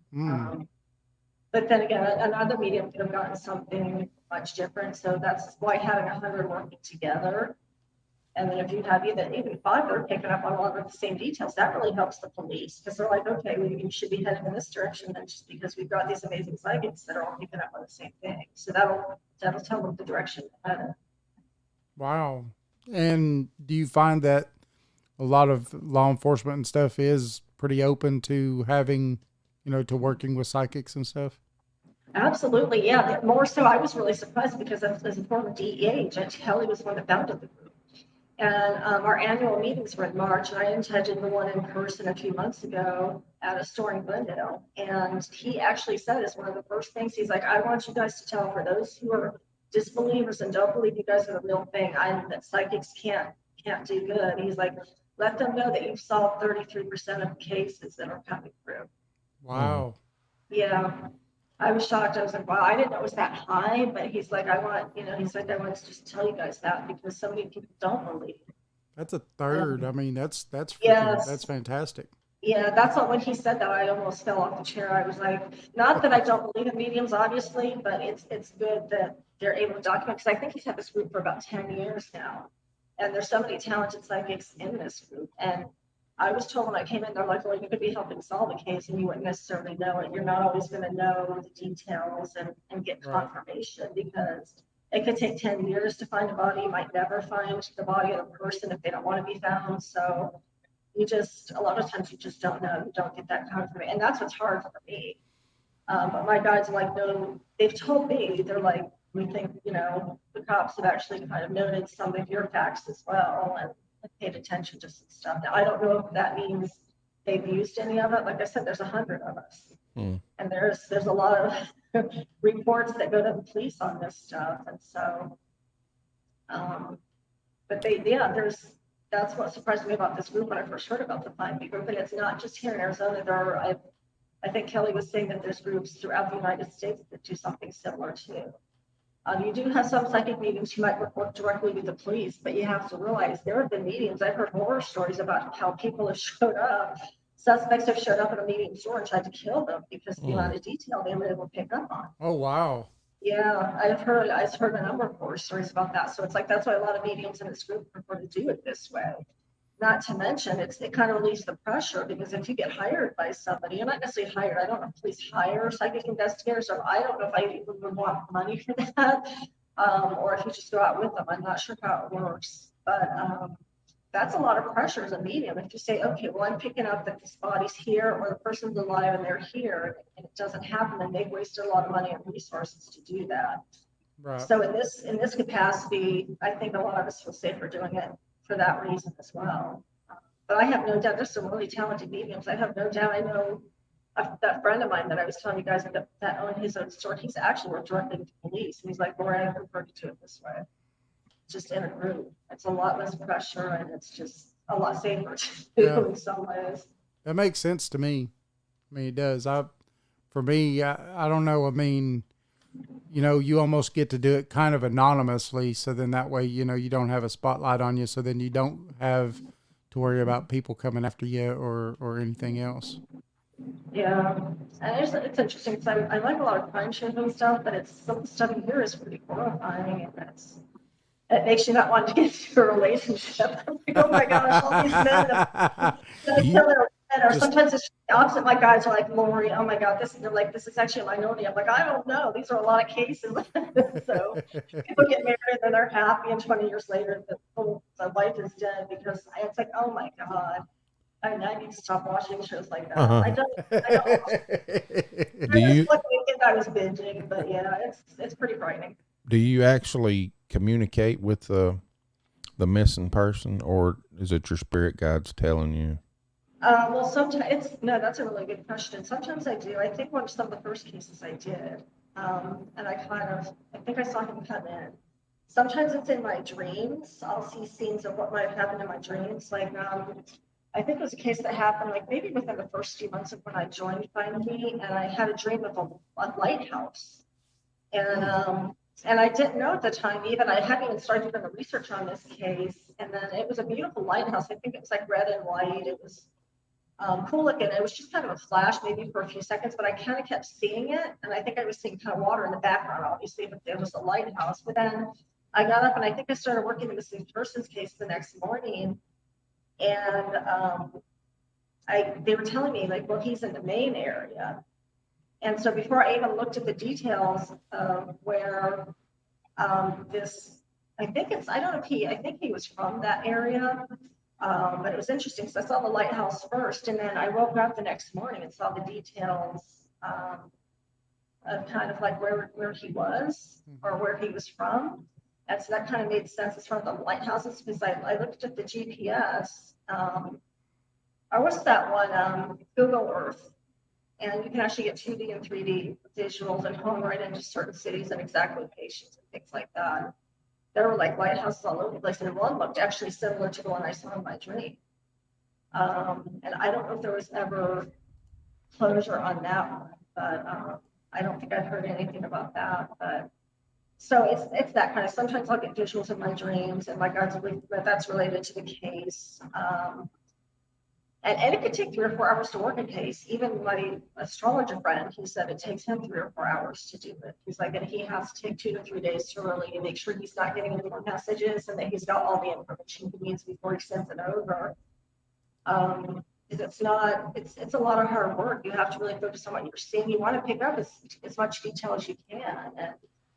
but then again, another medium could have gotten something much different. So that's why having 100 working together. And then if you have even 5 that are picking up on a lot of the same details, that really helps the police, because they're like, okay, we should be heading in this direction, then just because we've got these amazing psychics that are all picking up on the same thing. So that'll tell them the direction to head in. wow. And do you find that a lot of law enforcement and stuff is pretty open to having, to working with psychics and stuff? Absolutely, yeah. More so, I was really surprised because as a former DEA agent, Kelly was one that founded the group. And our annual meetings were in March, and I attended the one in person a few months ago at a store in Glendale. And he actually said, as one of the first things, he's like, I want you guys to tell, for those who are disbelievers and don't believe you guys are the real thing, that psychics can't do good. He's like, let them know that you've solved 33% of cases that are coming through. Wow. Yeah. I was shocked. I was like, wow, I didn't know it was that high, but he's like, I want to just tell you guys that, because so many people don't believe. That's a third. I mean, that's Yes. that's fantastic. Yeah, that's what, when he said that, I almost fell off the chair. I was like, not that I don't believe in mediums, obviously, but it's good that they're able to document, because I think he's had this group for about 10 years now. And there's so many talented psychics in this group. And I was told when I came in, they're like, well, you could be helping solve a case and you wouldn't necessarily know it. You're not always going to know the details and get confirmation, because it could take 10 years to find a body. You might never find the body of a person if they don't want to be found. So a lot of times you just don't know. You don't get that confirmation. And that's what's hard for me. But my guys are like, no, they've told me, they're like, we think, the cops have actually kind of noted some of your facts as well and paid attention to some stuff. Now, I don't know if that means they've used any of it. Like I said, there's 100 of us. And there's a lot of reports that go to the police on this stuff. And so, but that's what surprised me about this group when I first heard about the 5B group. And it's not just here in Arizona. I think Kelly was saying that there's groups throughout the United States that do something similar too. You do have some psychic mediums who might work directly with the police, but you have to realize there have been mediums. I've heard horror stories about how people have showed up. Suspects have showed up at a medium store and tried to kill them because of the amount of detail they were able to pick up on. Oh, wow. Yeah, I've heard a number of horror stories about that. So it's like, that's why a lot of mediums in this group prefer to do it this way. Not to mention, it kind of relieves the pressure, because if you get hired by somebody, you're not necessarily hired. I don't know if police hire psychic investigators, or I don't know if I even would want money for that, or if you just go out with them. I'm not sure how it works, but that's a lot of pressure as a medium. If you say, okay, well, I'm picking up that this body's here, or the person's alive and they're here, and it doesn't happen, and they've wasted a lot of money and resources to do that. Right. So in this capacity, I think a lot of us feel safer doing it for that reason as well. But I have no doubt there's some really talented mediums. I have no doubt. I know that friend of mine that I was telling you guys that owned his own store. He's actually worked directly with the police, and he's like, Laura, I prefer to do it this way. Just in a group. It's a lot less pressure, and it's just a lot safer to do in some ways. That makes sense to me. I mean, it does. For me, I don't know. I mean, you almost get to do it kind of anonymously. So then that way, you don't have a spotlight on you. So then you don't have to worry about people coming after you or anything else. Yeah, and it's interesting because I like a lot of crime shows and stuff, but some of the stuff in here is pretty horrifying, and it makes you not want to get into a relationship. I'm like, oh my gosh, all these men that Do you, kill their men, or Just sometimes it's the opposite. My guys are like, Lori, oh my God, they're like, this is actually a minority. I'm like, I don't know. These are a lot of cases. So people get married and they're happy, and 20 years later, the wife is dead because it's like, oh my God. I need to stop watching shows like that. I don't. do you One weekend I was binging, but yeah, it's pretty frightening. do you actually communicate with the missing person, or is it your spirit guides telling you? Well, sometimes no, that's a really good question. Sometimes I do. I think one of some of the first cases I did, and I think I saw him come in. Sometimes it's in my dreams. I'll see scenes of what might have happened in my dreams. Like, I think it was a case that happened like maybe within the first few months of when I joined Find Me, and I had a dream of a lighthouse. And I didn't know at the time, even I hadn't even started doing the research on this case. And then it was a beautiful lighthouse. I think it was like red and white. It was cool looking. It was just kind of a flash, maybe for a few seconds, but I kind of kept seeing it. And I think I was seeing kind of water in the background, obviously, but there was a lighthouse. But then I got up and I think I started working the missing persons case the next morning. And they were telling me, like, well, he's in the Maine area. And so before I even looked at the details of where I don't know if I think he was from that area. But it was interesting because I saw the lighthouse first, and then I woke up the next morning and saw the details of kind of like where he was or where he was from. And so that kind of made sense as far as the lighthouses, because I looked at the GPS. Or what's that one? Google Earth. And you can actually get 2D and 3D visuals and home right into certain cities and exact locations and things like that. There were like lighthouses all over the place, and one looked actually similar to the one I saw in my dream. And I don't know if there was ever closure on that one, but I don't think I've heard anything about that. But so it's that kind of. Sometimes I'll get visuals in my dreams, and my guides believe that that's related to the case. And it could take 3 or 4 hours to work a case. Even my astrologer friend, he said it takes him 3 or 4 hours to do it. He's like, and he has to take 2 to 3 days to really make sure he's not getting any more messages and that he's got all the information he needs before he sends it over. It's a lot of hard work. You have to really focus on what you're seeing. You want to pick up as much detail as you can. And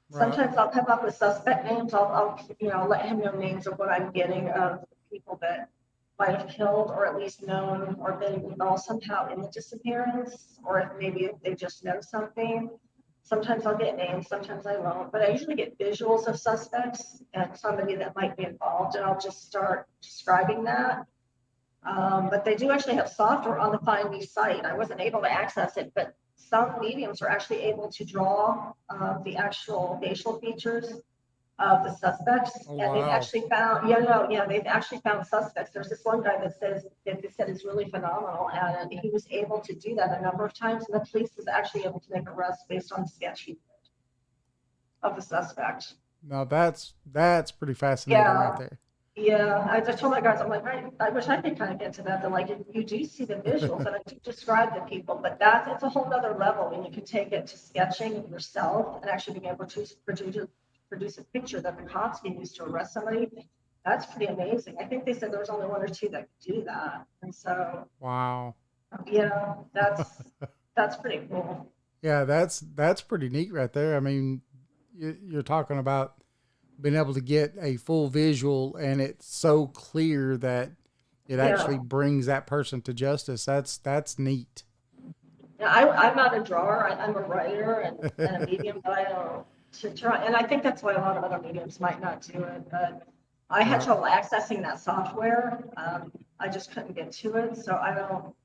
sometimes I'll come up with suspect names. I'll let him know names of what I'm getting of people that might have killed or at least known or been involved somehow in the disappearance, or if maybe they just know something. Sometimes I'll get names, sometimes I won't, but I usually get visuals of suspects and somebody that might be involved, and I'll just start describing that. But they do actually have software on the Find Me site. I wasn't able to access it, but some mediums are actually able to draw the actual facial features of the suspects. Oh, And they've wow. actually found, they've actually found suspects. There's this one guy that they said is really phenomenal at it. He was able to do that a number of times, and the police was actually able to make arrests based on sketch he did of the suspect. Now that's pretty fascinating Yeah. right there. Yeah, I just told my guys, I'm like, I wish I could kind of get to that. They're like, you do see the visuals, and I do describe the people, but it's a whole other level when you can take it to sketching yourself and actually being able to produce a picture that the cops can use to arrest somebody. That's pretty amazing. I think they said there was only 1 or 2 that could do that. And so, Wow. yeah, that's pretty cool. Yeah, that's pretty neat right there. I mean, you're talking about being able to get a full visual, and it's so clear that it actually brings that person to justice. That's neat. Yeah, I'm not a drawer. I'm a writer and a medium, but I don't to try. And I think that's why a lot of other mediums might not do it. But I had trouble accessing that software. I just couldn't get to it. So I don't,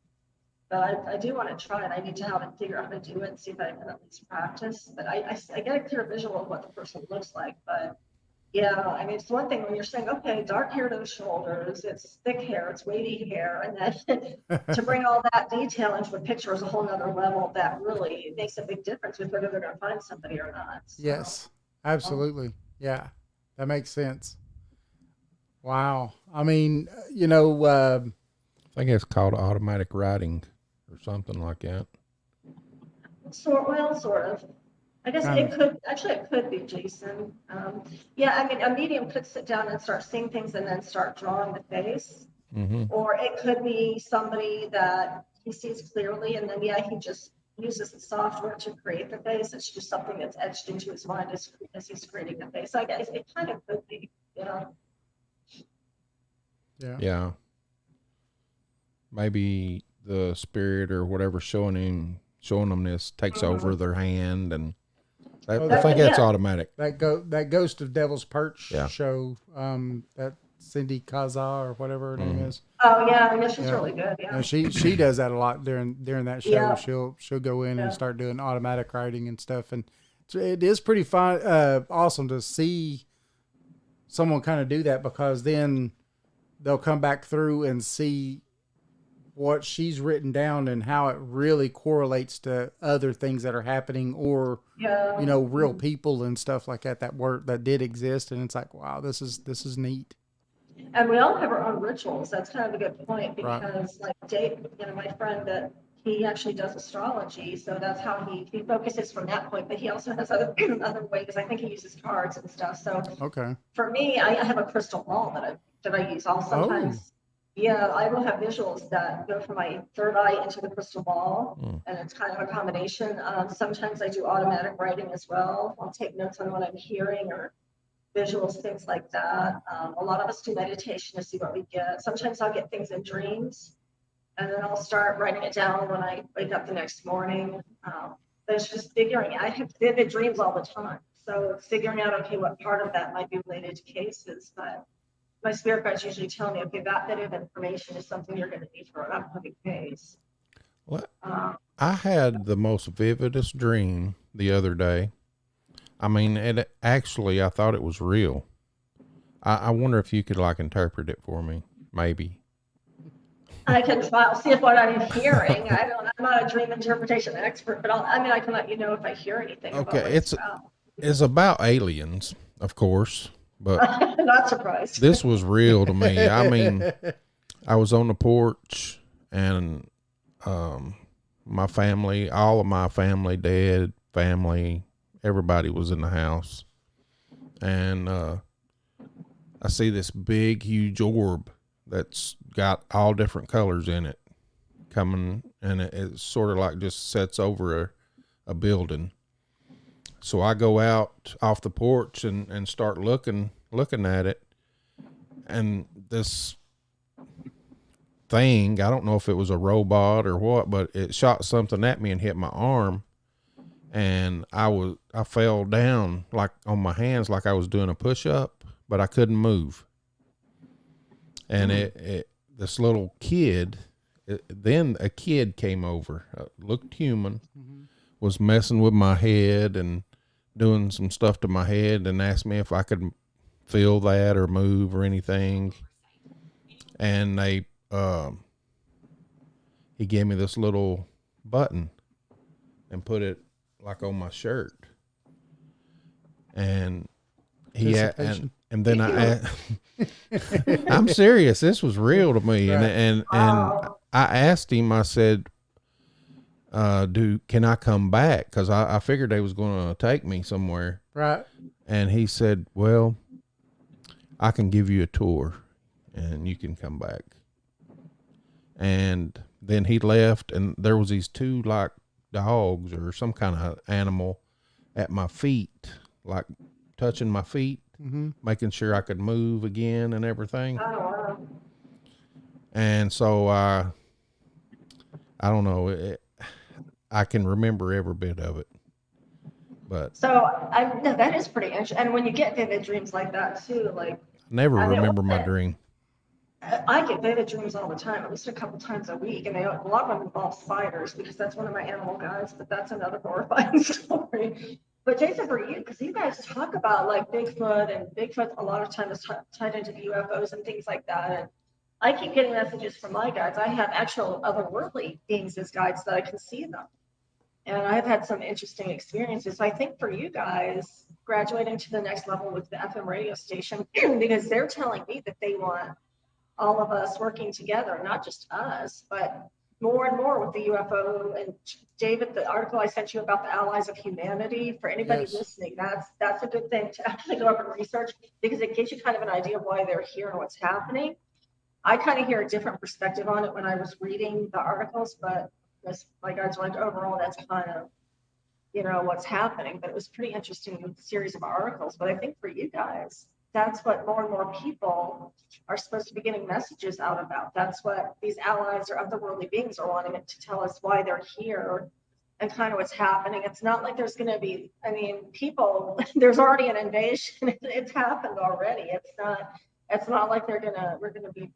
but I do want to try it. I need to have it figure out how to do it and see if I can at least practice. But I get a clear visual of what the person looks like, but Yeah, I mean, it's one thing when you're saying, okay, dark hair to the shoulders, it's thick hair, it's wavy hair, and then to bring all that detail into a picture is a whole nother level that really makes a big difference with whether they're going to find somebody or not. So, Yes, absolutely. Yeah, that makes sense. Wow. I mean, I think it's called automatic writing or something like that. sort of. I guess kind of. it could be Jason. Yeah, I mean, a medium could sit down and start seeing things and then start drawing the face. Mm-hmm. Or it could be somebody that he sees clearly and then, yeah, he just uses the software to create the face. It's just something that's etched into his mind as he's creating the face. I guess it kind of could be, Yeah. Yeah. Maybe the spirit or whatever showing them this takes over their hand, and I think that's automatic. That Ghost of Devil's Perch Yeah. show, that Cindy Kaza or whatever her name is. Oh yeah, she's really good. Yeah. No, she does that a lot during that show. Yeah. She'll go in Yeah. and start doing automatic writing and stuff, and it is pretty fun, awesome to see someone kind of do that, because then they'll come back through and see what she's written down and how it really correlates to other things that are happening, or Yeah. real people and stuff like that did exist, and it's like, wow, this is neat. And we all have our own rituals. That's kind of a good point Right. because, like Dave, my friend, that he actually does astrology, so that's how he focuses from that point. But he also has other other ways. I think he uses cards and stuff. So Okay. for me, I have a crystal ball that I use. I'll sometimes, yeah, I will have visuals that go from my third eye into the crystal ball, and it's kind of a combination. Sometimes I do automatic writing as well. I'll take notes on what I'm hearing or visuals, things like that. A lot of us do meditation to see what we get. Sometimes I'll get things in dreams, and then I'll start writing it down when I wake up the next morning. But it's just figuring. I have vivid dreams all the time, so it's figuring out, okay, what part of that might be related to cases. But my spirit guides usually tell me, okay, that bit of information is something you're going to need for an upcoming case. Well, I had the most vividest dream the other day. I mean, I thought it was real. I wonder if you could interpret it for me, maybe. I can try. I'll see if what I'm hearing. I'm not a dream interpretation expert, but I can let you know if I hear anything. Okay, about it's about aliens, of course, but not surprised. this was real to me. I mean, I was on the porch, and my family, all of my family, dad, family, everybody was in the house, and I see this big, huge orb that's got all different colors in it coming, and it sort of just sets over a building. So I go out off the porch and start looking at it, and this thing, I don't know if it was a robot or what, but it shot something at me and hit my arm, and I fell down on my hands like I was doing a push-up, but I couldn't move. And this little kid, then a kid came over, looked human, was messing with my head and doing some stuff to my head, and asked me if I could feel that or move or anything. And he gave me this little button and put it on my shirt. And and then I'm serious. This was real to me. Right. And I asked him, I said, can I come back? Cause I figured they was going to take me somewhere. Right. And he said, well, I can give you a tour and you can come back. And then he left, and there was these two dogs or some kind of animal at my feet, touching my feet, making sure I could move again and everything. And so I don't know, I can remember every bit of it. But so no, that is pretty interesting. And when you get vivid dreams like that too, I never remember my dream. I get vivid dreams all the time, at least a couple times a week, and a lot of them involve spiders because that's one of my animal guides, but that's another horrifying story. But Jason, for you, because you guys talk about like Bigfoot, and Bigfoot a lot of times is tied into the UFOs and things like that. And I keep getting messages from my guides. I have actual otherworldly beings as guides that I can see them. And I've had some interesting experiences. So I think for you guys, graduating to the next level with the FM radio station, because they're telling me that they want all of us working together, not just us, but more and more with the UFO. And David, the article I sent you about the Allies of Humanity, for anybody Yes. listening, that's a good thing to actually go up and research, because it gives you kind of an idea of why they're here and what's happening. I kind of hear a different perspective on it when I was reading the articles, but my guys went overall, that's kind of, what's happening. But it was pretty interesting series of articles. But I think for you guys, that's what more and more people are supposed to be getting messages out about. That's what these allies or otherworldly beings are wanting to tell us, why they're here and kind of what's happening. It's not like there's going to be, people, there's already an invasion. It's happened already. It's not like we're going to be,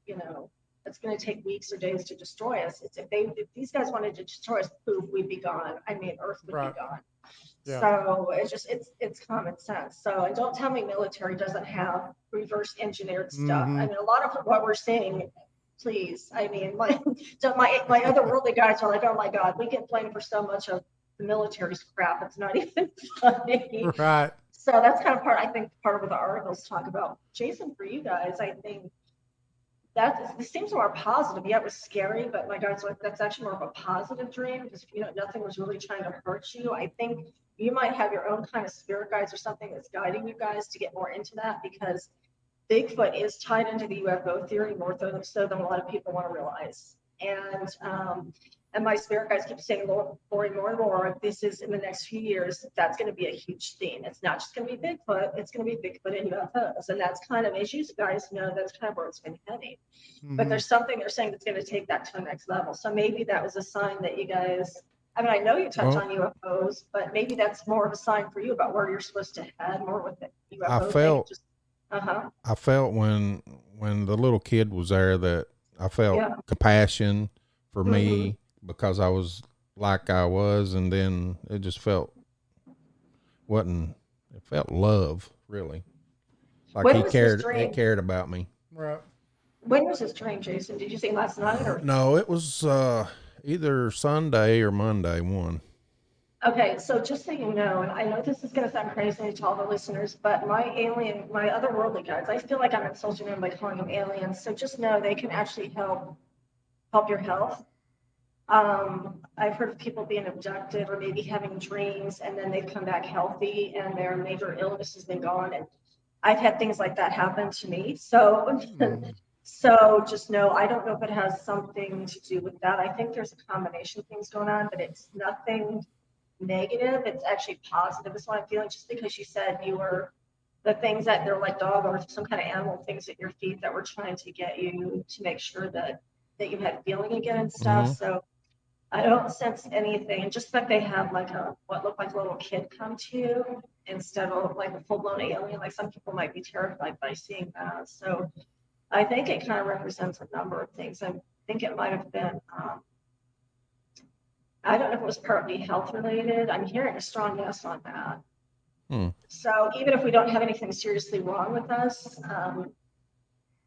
it's going to take weeks or days to destroy us. It's if these guys wanted to destroy us, poof, we'd be gone. Earth would be gone. Yeah. So it's common sense. So, and don't tell me military doesn't have reverse engineered stuff. Mhm. A lot of what we're seeing, please. My other worldly guys are like, oh my God, we get blamed for so much of the military's crap. It's not even funny. Right. So that's kind of part of what the articles talk about. Jason, for you guys, I think this seems more positive. Yeah, it was scary, but my guys, that's actually more of a positive dream, because nothing was really trying to hurt you. I think you might have your own kind of spirit guides or something that's guiding you guys to get more into that, because Bigfoot is tied into the UFO theory more so than a lot of people want to realize. And my spirit guides keep saying more and more, this is in the next few years, that's going to be a huge theme. It's not just going to be Bigfoot, it's going to be Bigfoot and UFOs. And that's kind of, as you guys know, that's kind of where it's been heading. But there's something they're saying that's going to take that to the next level. So maybe that was a sign that you guys, I know you touch on UFOs, but maybe that's more of a sign for you about where you're supposed to head more with the UFO thing. I felt when the little kid was there that I felt compassion for me, because I was like I was, and then it just felt it felt love, really. Like he cared about me. Right. When was this dream, Jason? Did you say last night or? No, it was either Sunday or Monday, one. Okay, so just so you know, and I know this is going to sound crazy to all the listeners, but my otherworldly guides, I feel like I'm insulting them by calling them aliens. So just know they can actually help your health. I've heard of people being abducted or maybe having dreams, and then they've come back healthy and their major illness has been gone. And I've had things like that happen to me. So, so just know, I don't know if it has something to do with that. I think there's a combination of things going on, but it's nothing negative. It's actually positive. That's what I'm feeling. Just because you said you were the things that they're like dog or some kind of animal things at your feet that were trying to get you to make sure that you had feeling again and stuff. So I don't sense anything. And just that they have like what looked like a little kid come to you instead of like a full-blown alien. Like some people might be terrified by seeing that. So I think it kind of represents a number of things. I think it might have been I don't know if it was partly health related. I'm hearing a strong yes on that. So even if we don't have anything seriously wrong with us,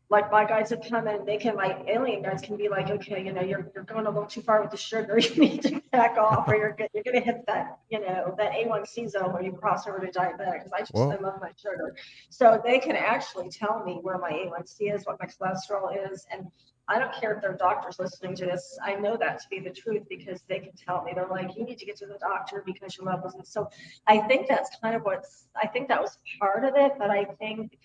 like my guides have come in, my alien guides can be like, okay, you're going a little too far with the sugar. You need to back off, or you're going to hit that, that A1C zone where you cross over to diabetic. Because I love my sugar. So they can actually tell me where my A1C is, what my cholesterol is, and I don't care if their doctor's listening to this. I know that to be the truth because they can tell me. They're like, you need to get to the doctor because your levels. And so I think that's kind of I think that was part of it, but I think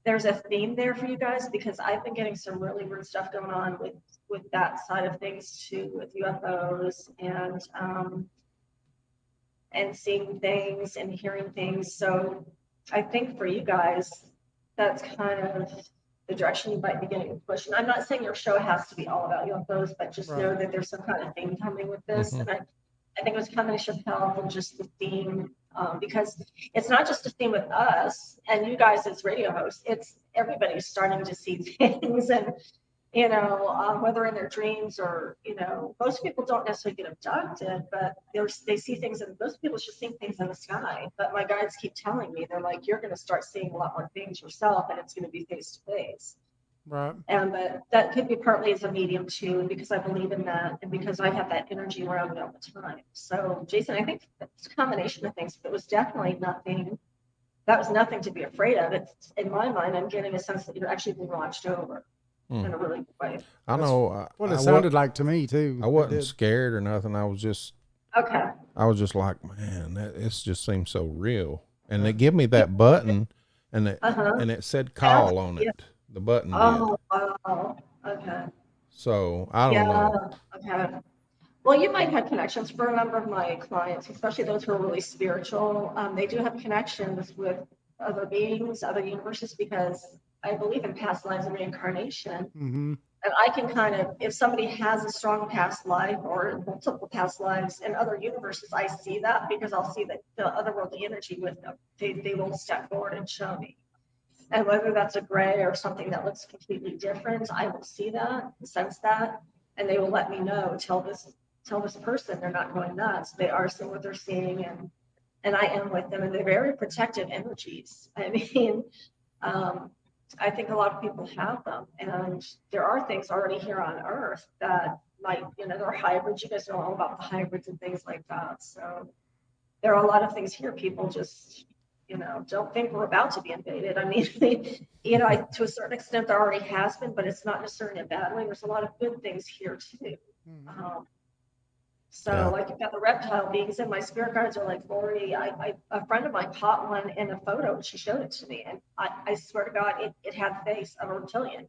there's a theme there for you guys because I've been getting some really weird stuff going on with that side of things too, with UFOs and seeing things and hearing things. So I think for you guys, that's kind of the direction you might be getting pushed. And I'm not saying your show has to be all about UFOs, but just know that there's some kind of theme coming with this. And I think it was a combination of health and just the theme, because it's not just a theme with us and you guys as radio hosts, it's everybody's starting to see things. And whether in their dreams or, most people don't necessarily get abducted, but they see things, and most people just see things in the sky. But my guides keep telling me, they're like, you're going to start seeing a lot more things yourself, and it's going to be face to face. Right. And but that could be partly as a medium too, and because I believe in that, and because I have that energy around me all the time. So, Jason, I think it's a combination of things. But it was definitely nothing. That was nothing to be afraid of. It's, in my mind, I'm getting a sense that you're actually being watched over in a really good way. I know. What it sounded like to me too. I wasn't scared or nothing. I was just Okay. like, man, it just seems so real. And they give me that button, and it said call on it. The button did. Oh, wow. Okay. So I don't know. Okay. Well, you might have connections for a number of my clients, especially those who are really spiritual. They do have connections with other beings, other universes, because I believe in past lives and reincarnation. Mm-hmm. And I can kind of, if somebody has a strong past life or multiple past lives in other universes, I see that because I'll see the otherworldly energy with them. They will step forward and show me. And whether that's a gray or something that looks completely different, I will see that, sense that, and they will let me know, tell this person they're not going nuts. They are seeing what they're seeing, and I am with them, and they're very protective energies. I mean, I think a lot of people have them, and there are things already here on Earth that might, there are hybrids. You guys know all about the hybrids and things like that. So there are a lot of things here. People just, don't think we're about to be invaded. I mean, to a certain extent, there already has been, but it's not necessarily a bad way. There's a lot of good things here too. Like you've got the reptile beings, and my spirit guides are like, Lori, a friend of mine caught one in a photo, and she showed it to me, and I swear to God, it had the face of a reptilian.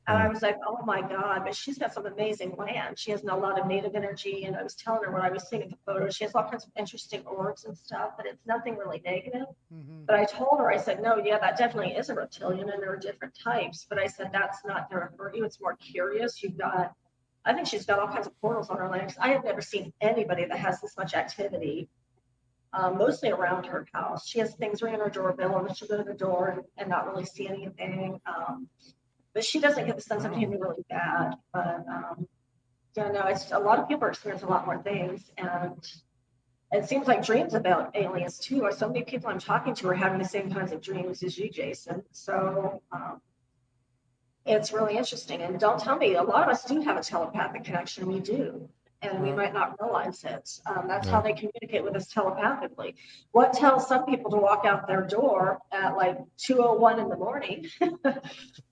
And I was like, oh my God, but she's got some amazing land. She has a lot of native energy. And I was telling her when I was seeing the photo, she has all kinds of interesting orbs and stuff, but it's nothing really negative. But I told her, I said, no, yeah, that definitely is a reptilian, and there are different types. But I said, that's not there for you. It's more curious. I think she's got all kinds of portals on her legs. I have never seen anybody that has this much activity, mostly around her house. She has things ringing her doorbell, and she'll go to the door and not really see anything. But she doesn't get the sense of being really bad. But it's a lot of people are experiencing a lot more things, and it seems like dreams about aliens too. So many people I'm talking to are having the same kinds of dreams as you, Jason. So it's really interesting. And don't tell me, a lot of us do have a telepathic connection. We do. And we might not realize it. That's how they communicate with us telepathically. What tells some people to walk out their door at like 2:01 in the morning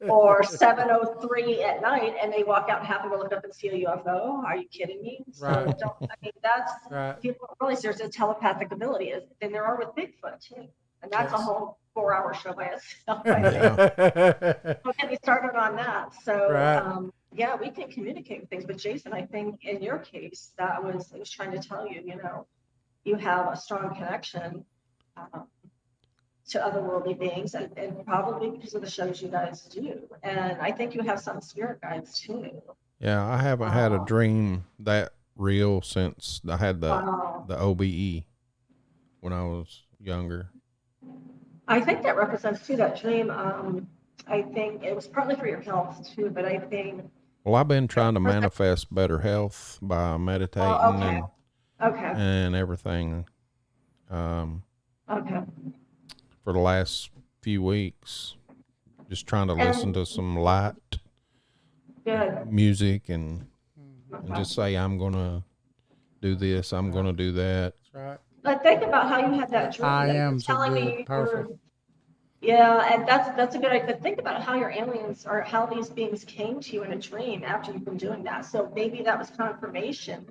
or 7:03 at night, and they walk out and happen to look up and see a UFO? Are you kidding me? Right. So that's people don't realize there's a telepathic ability, and there are with Bigfoot too. And that's a whole 4-hour show by itself. Don't get me started on that. So we can communicate with things. But Jason, I think in your case, it was trying to tell you, you have a strong connection to otherworldly beings, and probably because of the shows you guys do. And I think you have some spirit guides too. Yeah, I haven't had a dream that real since I had the OBE when I was younger. I think that represents too, that dream. I think it was partly for your health too, but I think. Well, I've been trying to manifest better health by meditating and everything. For the last few weeks, just trying to listen to some light music and just say, I'm going to do this, I'm going to do that. That's right. But think about how you had that dream. I am telling me powerful. And that's a good idea. But think about how your aliens or how these beings came to you in a dream after you've been doing that. So maybe that was confirmation,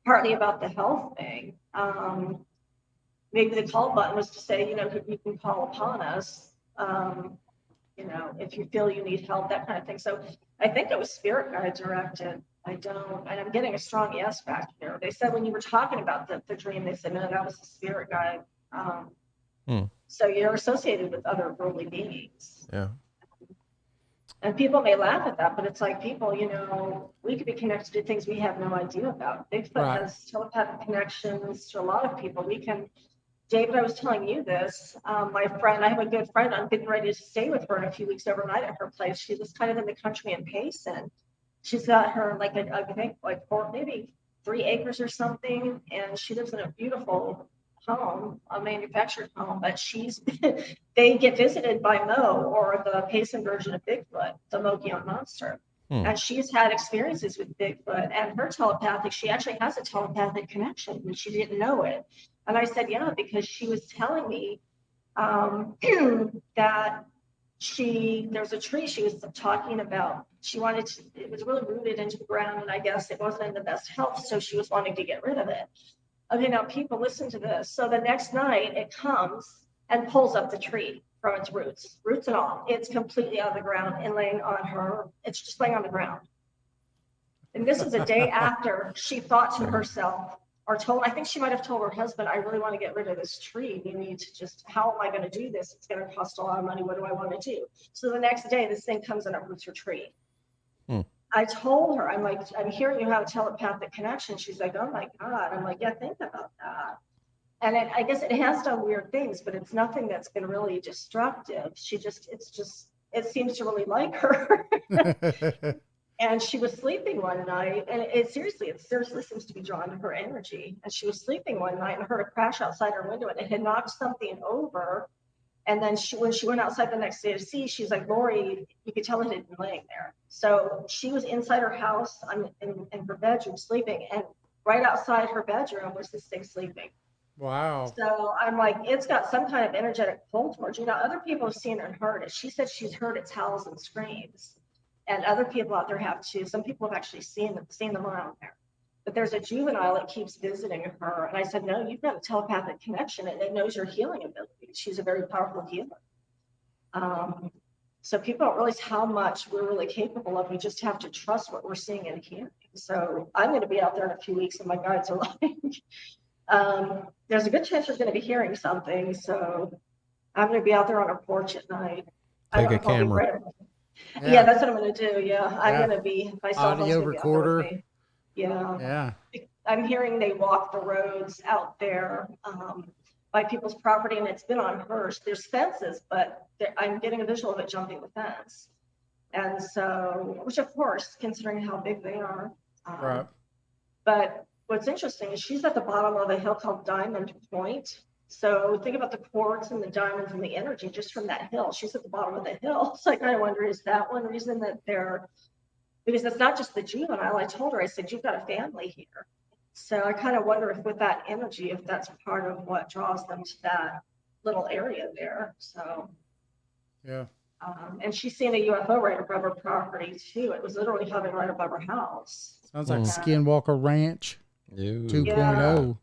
partly about the health thing. Maybe the call button was to say, you can call upon us, if you feel you need help, that kind of thing. So I think it was spirit guide directed. And I'm getting a strong yes back here. They said when you were talking about the dream, they said, no, that was the spirit guide. So you're associated with other worldly beings. Yeah. And people may laugh at that, but it's like people, we could be connected to things we have no idea about. Bigfoot has telepathic connections to a lot of people. We can David, I was telling you this. My friend, I have a good friend. I'm getting ready to stay with her in a few weeks overnight at her place. She was kind of in the country in Payson. She's got her like I think like 4, maybe 3 acres or something, and she lives in a beautiful home, a manufactured home. But they get visited by Mo, or the Payson version of Bigfoot, the Mogollon monster. And she's had experiences with Bigfoot, and her telepathic. She actually has a telepathic connection, and she didn't know it. And I said, yeah, because she was telling me that there's a tree she was talking about. It was really rooted into the ground, and I guess it wasn't in the best health, so she was wanting to get rid of it. Okay, now people, listen to this. So the next night it comes and pulls up the tree from its roots and all. It's completely out of the ground and it's just laying on the ground. And this is a day after she thought to herself, I think she might have told her husband, I really want to get rid of this tree. We need to how am I going to do this? It's going to cost a lot of money. What do I want to do? So the next day, this thing comes and uproots her tree. I told her, I'm like, I'm hearing you have a telepathic connection. She's like, oh my God. I'm like, yeah, think about that. And I guess it has done weird things, but it's nothing that's been really destructive. It seems to really like her. And she was sleeping one night, and it seriously seems to be drawn to her energy. And she was sleeping one night and heard a crash outside her window, and it had knocked something over. And then when she went outside the next day to see, she's like, Lori, you could tell it had been laying there. So she was inside her house in her bedroom sleeping, and right outside her bedroom was this thing sleeping. Wow. So I'm like, it's got some kind of energetic pull towards you. Now, other people have seen it and heard it. She said she's heard its howls and screams. And other people out there have too. Some people have actually seen them around there. But there's a juvenile that keeps visiting her. And I said, no, you've got a telepathic connection, and it knows your healing ability. She's a very powerful healer. So people don't realize how much we're really capable of. We just have to trust what we're seeing and hearing. So I'm going to be out there in a few weeks, and my guides are like, there's a good chance you're going to be hearing something. So I'm going to be out there on a porch at night. Take a camera. Yeah, that's what I'm going to do. Yeah, I'm going to be audio recorder. Yeah. I'm hearing they walk the roads out there by people's property, and it's been on hers. There's fences, but I'm getting a visual of it jumping the fence. And so, which of course, considering how big they are. Right. But what's interesting is she's at the bottom of a hill called Diamond Point. So think about the quartz and the diamonds and the energy just from that hill. She's at the bottom of the hill. It's like, I wonder, is that one reason that because it's not just the juvenile. I told her, I said, you've got a family here. So I kind of wonder if with that energy, if that's part of what draws them to that little area there. So, yeah. And she's seen a UFO right above her property too. It was literally hovering right above her house. Sounds like Skinwalker Ranch 2.0.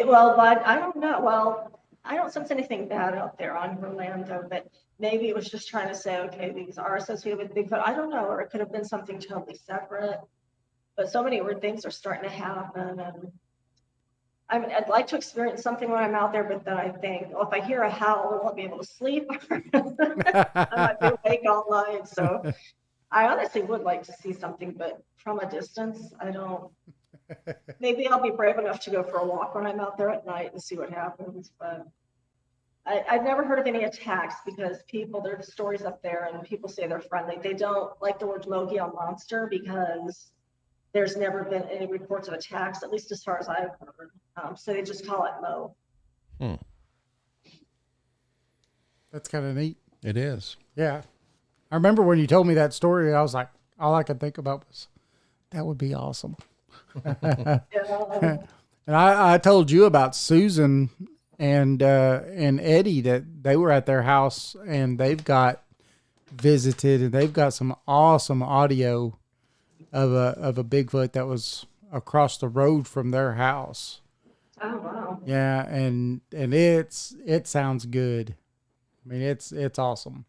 Well, but I don't know. Well, I don't sense anything bad out there on her land, though. But maybe it was just trying to say, okay, these are associated with Bigfoot. I don't know, or it could have been something totally separate. But so many weird things are starting to happen, and I'd like to experience something when I'm out there. But then I think, well, if I hear a howl, I won't be able to sleep. I might be awake all night. So I honestly would like to see something, but from a distance, I don't. Maybe I'll be brave enough to go for a walk when I'm out there at night and see what happens. But I've never heard of any attacks because there's stories up there and people say they're friendly. They don't like the word Mogollon monster because there's never been any reports of attacks, at least as far as I've heard. So they just call it Mo. That's kind of neat. It is. Yeah. I remember when you told me that story, I was like, all I could think about was, that would be awesome. Yeah. And I told you about Susan and Eddie, that they were at their house and they've got visited, and they've got some awesome audio of a Bigfoot that was across the road from their house. Oh wow. Yeah, and it sounds good. I mean, it's awesome.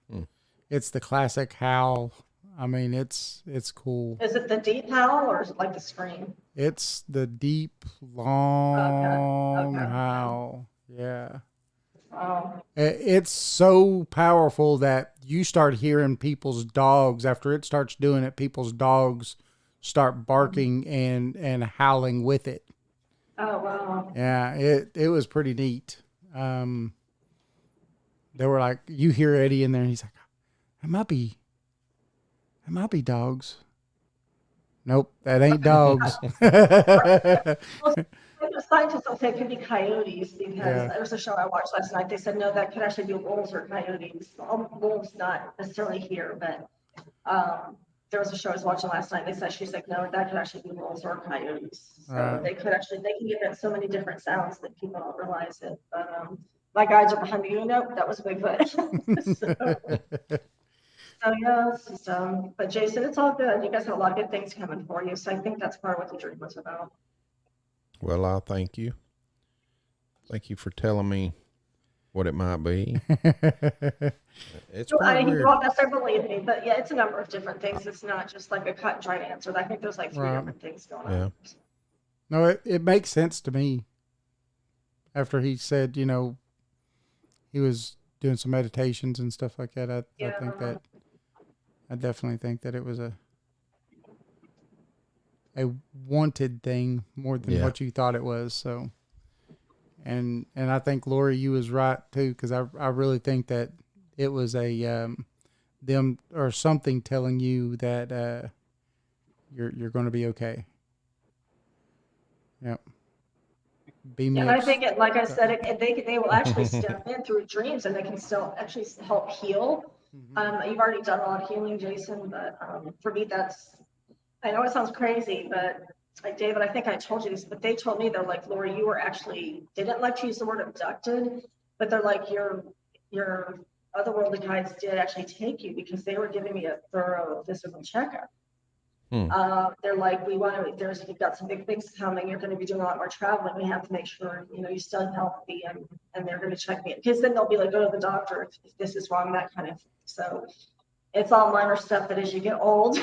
It's the classic howl. I mean, it's cool. Is it the deep howl or is it like the scream? It's the deep, long Okay. howl. Yeah. Oh. It's so powerful that you start hearing people's dogs. After it starts doing it, people's dogs start barking and howling with it. Oh wow. Yeah, it was pretty neat. They were like, you hear Eddie in there, and he's like, it might be dogs. Nope, that ain't dogs. The scientists will say it could be coyotes because Yeah. there was a show I watched last night. They said, no, that could actually be wolves or coyotes. Wolves not necessarily here, but there was a show I was watching last night. They said, she's like, no, that could actually be wolves or coyotes. So Right. they can give it so many different sounds that people don't realize it. But my guides are behind me. Nope, that was Bigfoot. So yeah, it's just, but Jason, it's all good. You guys have a lot of good things coming for you. So I think that's part of what the dream was about. Well, I thank you. Thank you for telling me what it might be. It's pretty You weird. won't necessarily believe me, but yeah, it's a number of different things. It's not just like a cut and dried answer. I think there's like three Right. different things going Yeah. on. No, it makes sense to me. After he said, he was doing some meditations and stuff like that, I definitely think that it was a wanted thing more than Yeah. what you thought it was. So, and I think Lori, you was right too, because I really think that it was a them or something telling you that you're going to be okay. Yep. Be And mixed. I think it, like I said, they will actually step in through dreams and they can still actually help heal. You've already done a lot of healing, Jason, but for me, I know it sounds crazy, but like David, I think I told you this, but they told me, they're like, Lori, you were actually, they didn't like to use the word abducted, but they're like, your otherworldly guides did actually take you because they were giving me a thorough physical checkup. They're like, you've got some big things coming. You're going to be doing a lot more traveling. We have to make sure, you stay healthy, and they're going to check me because then they'll be like, go to the doctor if this is wrong, that kind of thing. So it's all minor stuff that as you get old,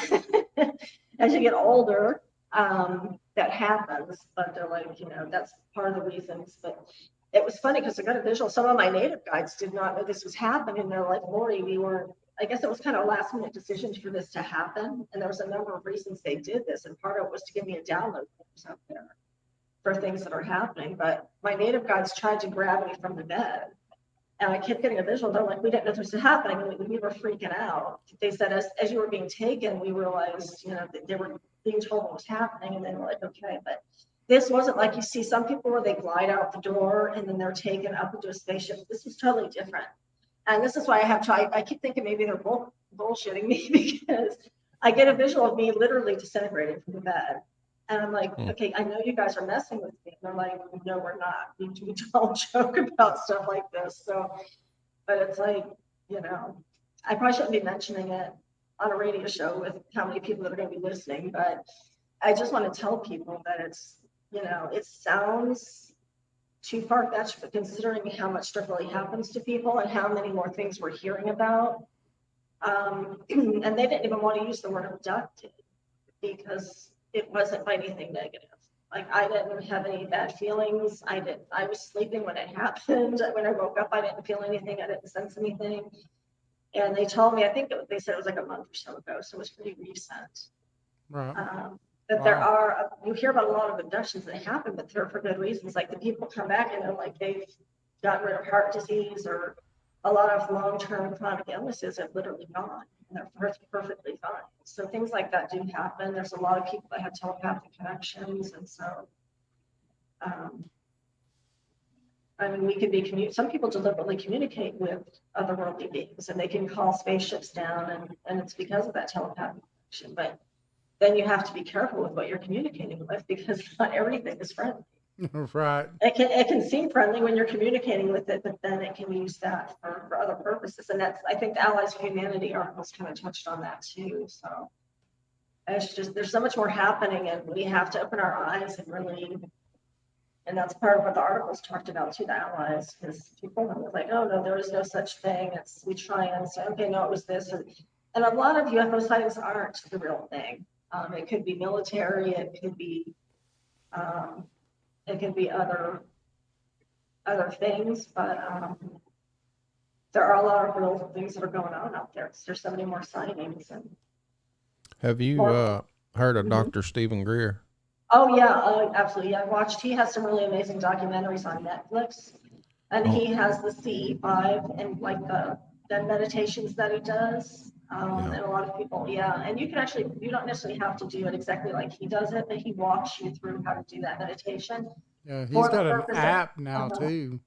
as you get older, that happens. But they're like, that's part of the reasons. But it was funny because I got a visual. Some of my native guides did not know this was happening. They're like, Lori, I guess it was kind of a last minute decision for this to happen. And there was a number of reasons they did this. And part of it was to give me a download up there for things that are happening. But my native guides tried to grab me from the bed. And I kept getting a visual. They're like, we didn't know this was happening. And we were freaking out. They said, as you were being taken, we realized, that they were being told what was happening. And they were like, okay. But this wasn't like you see some people where they glide out the door and then they're taken up into a spaceship. This was totally different. And this is why I keep thinking maybe they're bullshitting me because I get a visual of me literally disintegrating from the bed. And I'm like, okay, I know you guys are messing with me. And they're like, no, we're not. We don't joke about stuff like this. So, but it's like, I probably shouldn't be mentioning it on a radio show with how many people that are going to be listening. But I just want to tell people that it's, it sounds too far-fetched, but considering how much stuff really happens to people and how many more things we're hearing about. And they didn't even want to use the word abducted because it wasn't by anything negative. Like I didn't have any bad feelings. I was sleeping when it happened. When I woke up, I didn't feel anything. I didn't sense anything. And they told me, they said it was like a month or so ago. So it was pretty recent. Right. That wow. You hear about a lot of abductions that happen, but they're for good reasons. Like the people come back and they're like, they've gotten rid of heart disease or a lot of long-term chronic illnesses have literally gone and they're perfectly fine. So things like that do happen. There's a lot of people that have telepathic connections. And so, we could be some people deliberately communicate with otherworldly beings and they can call spaceships down and it's because of that telepathic connection. But then you have to be careful with what you're communicating with because not everything is friendly. Right. It can seem friendly when you're communicating with it, but then it can use that for other purposes. And I think the Allies of Humanity articles kind of touched on that too. So it's just, there's so much more happening and we have to open our eyes and really, and that's part of what the articles talked about too, the Allies, because people are like, oh no, there is no such thing. We try and say, okay, no, it was this. And a lot of UFO sightings aren't the real thing. It could be military, it could be other things, but there are a lot of real things that are going on out there. There's so many more sightings. Have you heard of Dr. Stephen Greer? Oh yeah, absolutely. He has some really amazing documentaries on Netflix. And Oh. he has the CE5 and like the meditations that he does. And a lot of people, and you can actually, you don't necessarily have to do it exactly like he does it, but he walks you through how to do that meditation. Yeah, he's For the got an purpose of- app now too.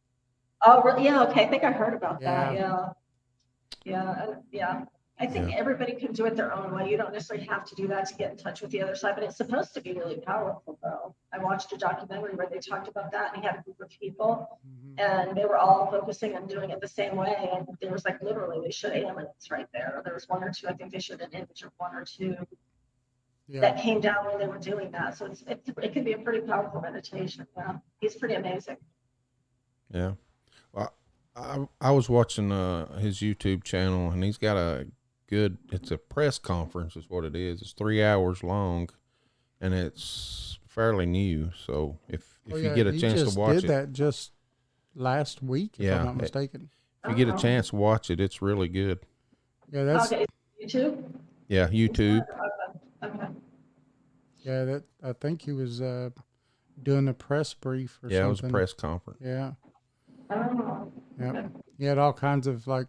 Oh, really? Yeah, okay. I think I heard about that. Yeah. Yeah. I think everybody can do it their own way. You don't necessarily have to do that to get in touch with the other side, but it's supposed to be really powerful, though. I watched a documentary where they talked about that, and he had a group of people, and they were all focusing on doing it the same way. And there was like literally, they showed aliens right there. There was one or two, I think they showed an image of one or two that came down when they were doing that. So it can be a pretty powerful meditation. Yeah, he's pretty amazing. Yeah. Well, I was watching his YouTube channel, and he's got it's a press conference is what it is. It's 3 hours long, and it's fairly new. So if you get a chance to watch it. He did that just last week, if I'm not mistaken. If you get a chance to watch it, it's really good. Yeah, that's okay. YouTube? Yeah, YouTube. Okay. Yeah, I think he was doing a press brief or something. Yeah, it was a press conference. Yeah. Oh. Yeah. Okay. He had all kinds of like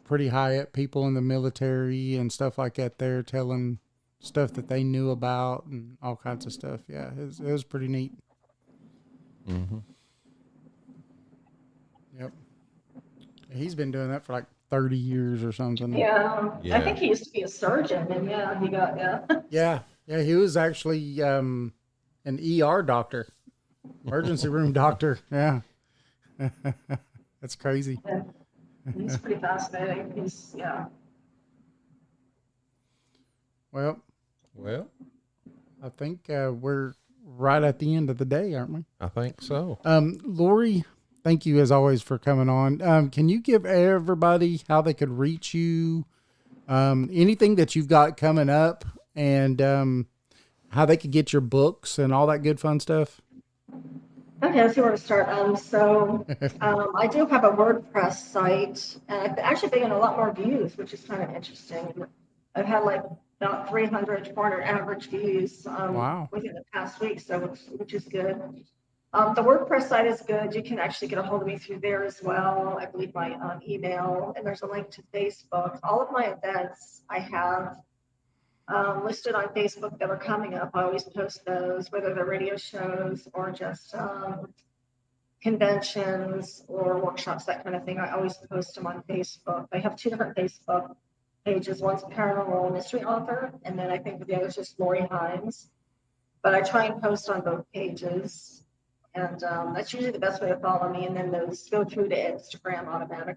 pretty high up people in the military and stuff like that there telling stuff that they knew about and all kinds of stuff. Yeah, it was pretty neat. Mm-hmm. Yep. He's been doing that for like 30 years or something. Yeah. Yeah. I think he used to be a surgeon, and he got Yeah, he was actually an ER doctor, emergency room doctor. Yeah. That's crazy. Yeah. He's pretty fascinating. Well, I think we're right at the end of the day, aren't we? I think so. Lori, thank you as always for coming on. Can you give everybody how they could reach you, anything that you've got coming up, and how they could get your books and all that good fun stuff? Okay, let's see where to start. I do have a WordPress site, and I've actually been getting a lot more views, which is kind of interesting. I've had like about 300, 400 average views within the past week, which is good. The WordPress site is good. You can actually get a hold of me through there as well. I believe my email, and there's a link to Facebook. All of my events I have listed on Facebook that are coming up. I always post those, whether they're radio shows or just conventions or workshops, that kind of thing. I always post them on Facebook. I have 2 different Facebook pages. One's Paranormal Mystery Author, and then I think the other is just Lori Hines. But I try and post on both pages, and that's usually the best way to follow me. And then those go through to Instagram automatically.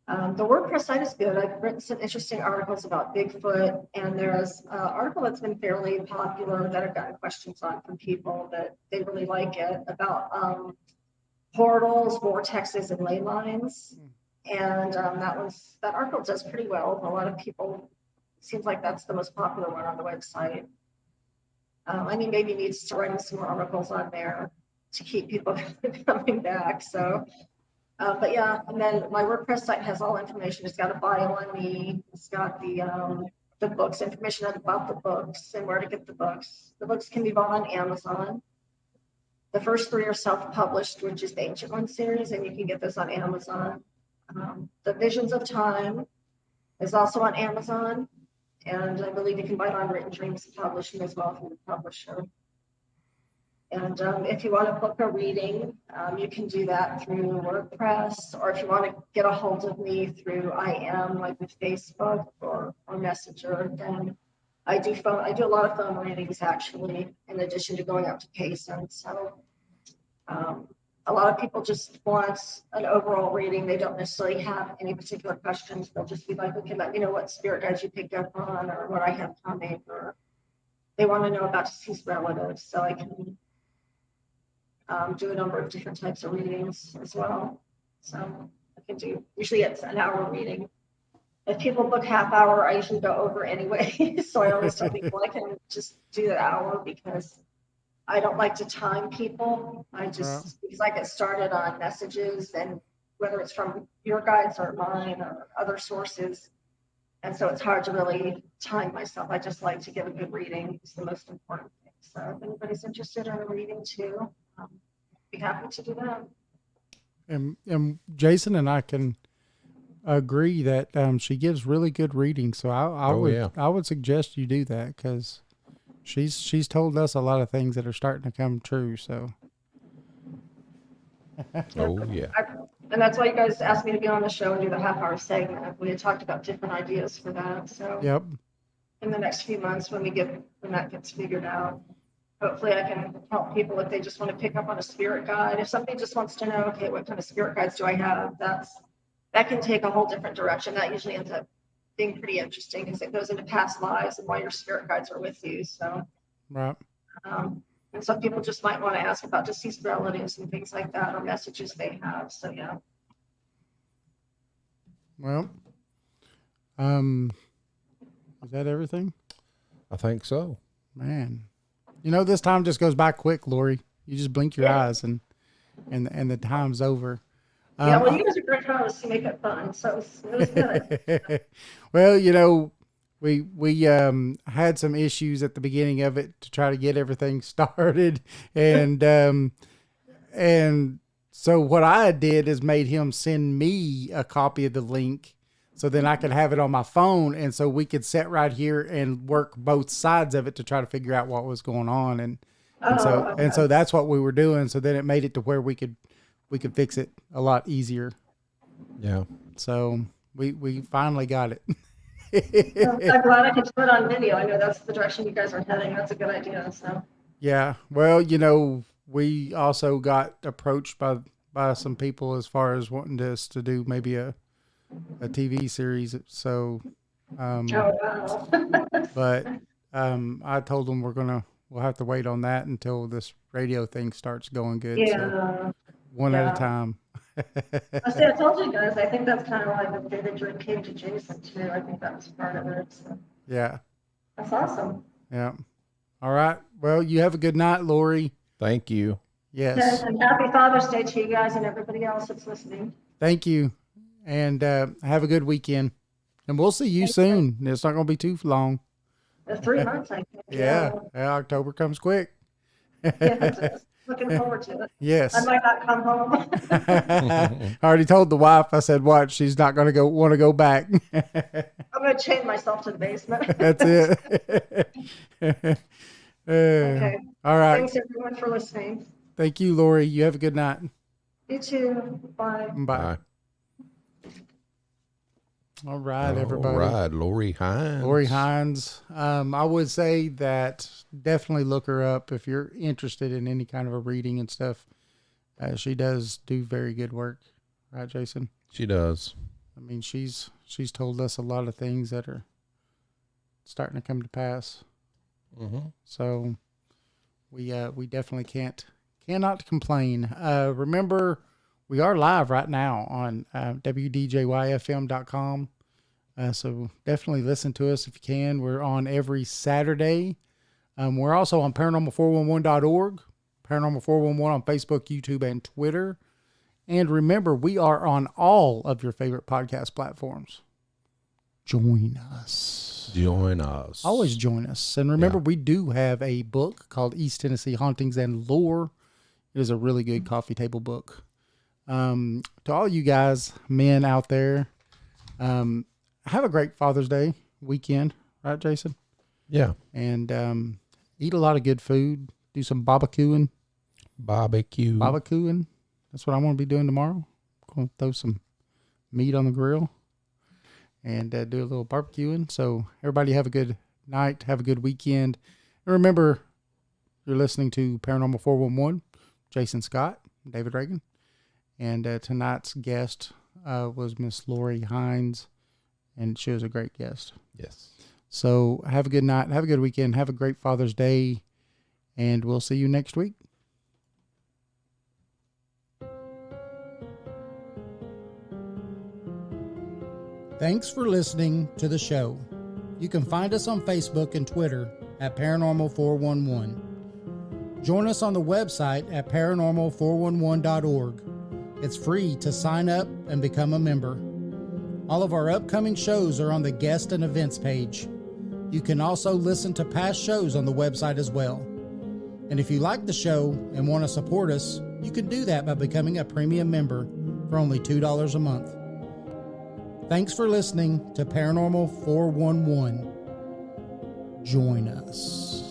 The WordPress site is good. I've written some interesting articles about Bigfoot, and there's an article that's been fairly popular that I've gotten questions on from people that they really like it, about portals, vortexes, and ley lines. And that article does pretty well. A lot of people, it seems like that's the most popular one on the website. I mean, maybe needs to write some more articles on there to keep people coming back. So. But yeah, and then my WordPress site has all information. It's got a bio on me. It's got the books, information about the books and where to get the books. The books can be bought on Amazon. The first 3 are self-published, which is the Ancient One series, and you can get those on Amazon. The Visions of Time is also on Amazon, and I believe you can buy it on Written Dreams Publishing as well from the publisher. And if you want to book a reading, you can do that through WordPress, or if you want to get a hold of me through IM, like with Facebook or Messenger, then I do a lot of phone readings actually, in addition to going out to patients. So a lot of people just want an overall reading. They don't necessarily have any particular questions. They'll just be like, okay, let me know what spirit guides you picked up on, or what I have coming, or they want to know about deceased relatives. So I can do a number of different types of readings as well. So I can do, usually it's an hour reading. If people book half hour, I usually go over anyway. So I always tell people I can just do the hour, because I don't like to time people. Because I get started on messages, and whether it's from your guides or mine or other sources. And so it's hard to really time myself. I just like to give a good reading. It's the most important thing. So if anybody's interested in a reading too, be happy to do that. And Jason and I can agree that she gives really good reading. So I would suggest you do that, because she's told us a lot of things that are starting to come true. So. Oh yeah. And that's why you guys asked me to be on the show and do the half-hour segment. We had talked about different ideas for that. So Yep. in the next few months, when that gets figured out, hopefully I can help people if they just want to pick up on a spirit guide. If somebody just wants to know, okay, what kind of spirit guides do I have? That can take a whole different direction. That usually ends up being pretty interesting, because it goes into past lives and why your spirit guides are with you. So, Right. And some people just might want to ask about deceased relatives and things like that, or messages they have. So yeah. Well, is that everything? I think so. Man, this time just goes by quick, Lori. You just blink your eyes and the time's over. Yeah, well, you guys are great hosts. You make it fun, so it was good. Well, we had some issues at the beginning of it to try to get everything started, and so what I did is made him send me a copy of the link, so then I could have it on my phone, and so we could sit right here and work both sides of it to try to figure out what was going on, and so that's what we were doing. So then it made it to where we could fix it a lot easier. Yeah. So we finally got it. Well, I'm glad I could do it on video. I know that's the direction you guys are heading. That's a good idea. So. Yeah. Well, we also got approached by some people as far as wanting us to do maybe a TV series. So, Wow. but I told them we'll have to wait on that until this radio thing starts going good. Yeah. So one at a time. I told you guys, I think that's kind of why the vivid dream came to Jason too. I think that was part of it. So. Yeah. That's awesome. Yeah. All right. Well, you have a good night, Lori. Thank you. Yes. And happy Father's Day to you guys and everybody else that's listening. Thank you. And have a good weekend. And we'll see you soon. It's not going to be too long. 3 months, I think. Yeah. October comes quick. Yeah, looking forward to it. Yes. I might not come home. I already told the wife, I said, what? She's not going to want to go back. I'm going to chain myself to the basement. That's it. Okay. All right. Thanks everyone for listening. Thank you, Lori. You have a good night. You too. Bye. Bye. All right, everybody. All right, Lori Hines. Lori Hines. I would say that definitely look her up if you're interested in any kind of a reading and stuff. She does do very good work, right, Jason? She does. I mean, she's told us a lot of things that are starting to come to pass. Mm-hmm. So we definitely cannot complain. Remember, we are live right now on WDJYFM.com. So definitely listen to us if you can. We're on every Saturday. We're also on paranormal411.org, Paranormal 411 on Facebook, YouTube, and Twitter. And remember, we are on all of your favorite podcast platforms. Join us. Join us. Always join us. And remember, we do have a book called East Tennessee Hauntings and Lore. It is a really good coffee table book. To all you guys, men out there, have a great Father's Day weekend, right, Jason? Yeah. And eat a lot of good food. Do some barbecuing. Barbecuing. That's what I'm going to be doing tomorrow. Going to throw some meat on the grill and do a little barbecuing. So everybody have a good night. Have a good weekend. And remember, you're listening to Paranormal 411, Jason Scott, David Reagan. And tonight's guest was Miss Lori Hines, and she was a great guest. Yes. So have a good night. Have a good weekend. Have a great Father's Day, and we'll see you next week. Thanks for listening to the show. You can find us on Facebook and Twitter at Paranormal 411. Join us on the website at paranormal411.org. It's free to sign up and become a member. All of our upcoming shows are on the guest and events page. You can also listen to past shows on the website as well. And if you like the show and want to support us, You can do that by becoming a premium member for only $2 a month. Thanks for listening to Paranormal 411. Join us.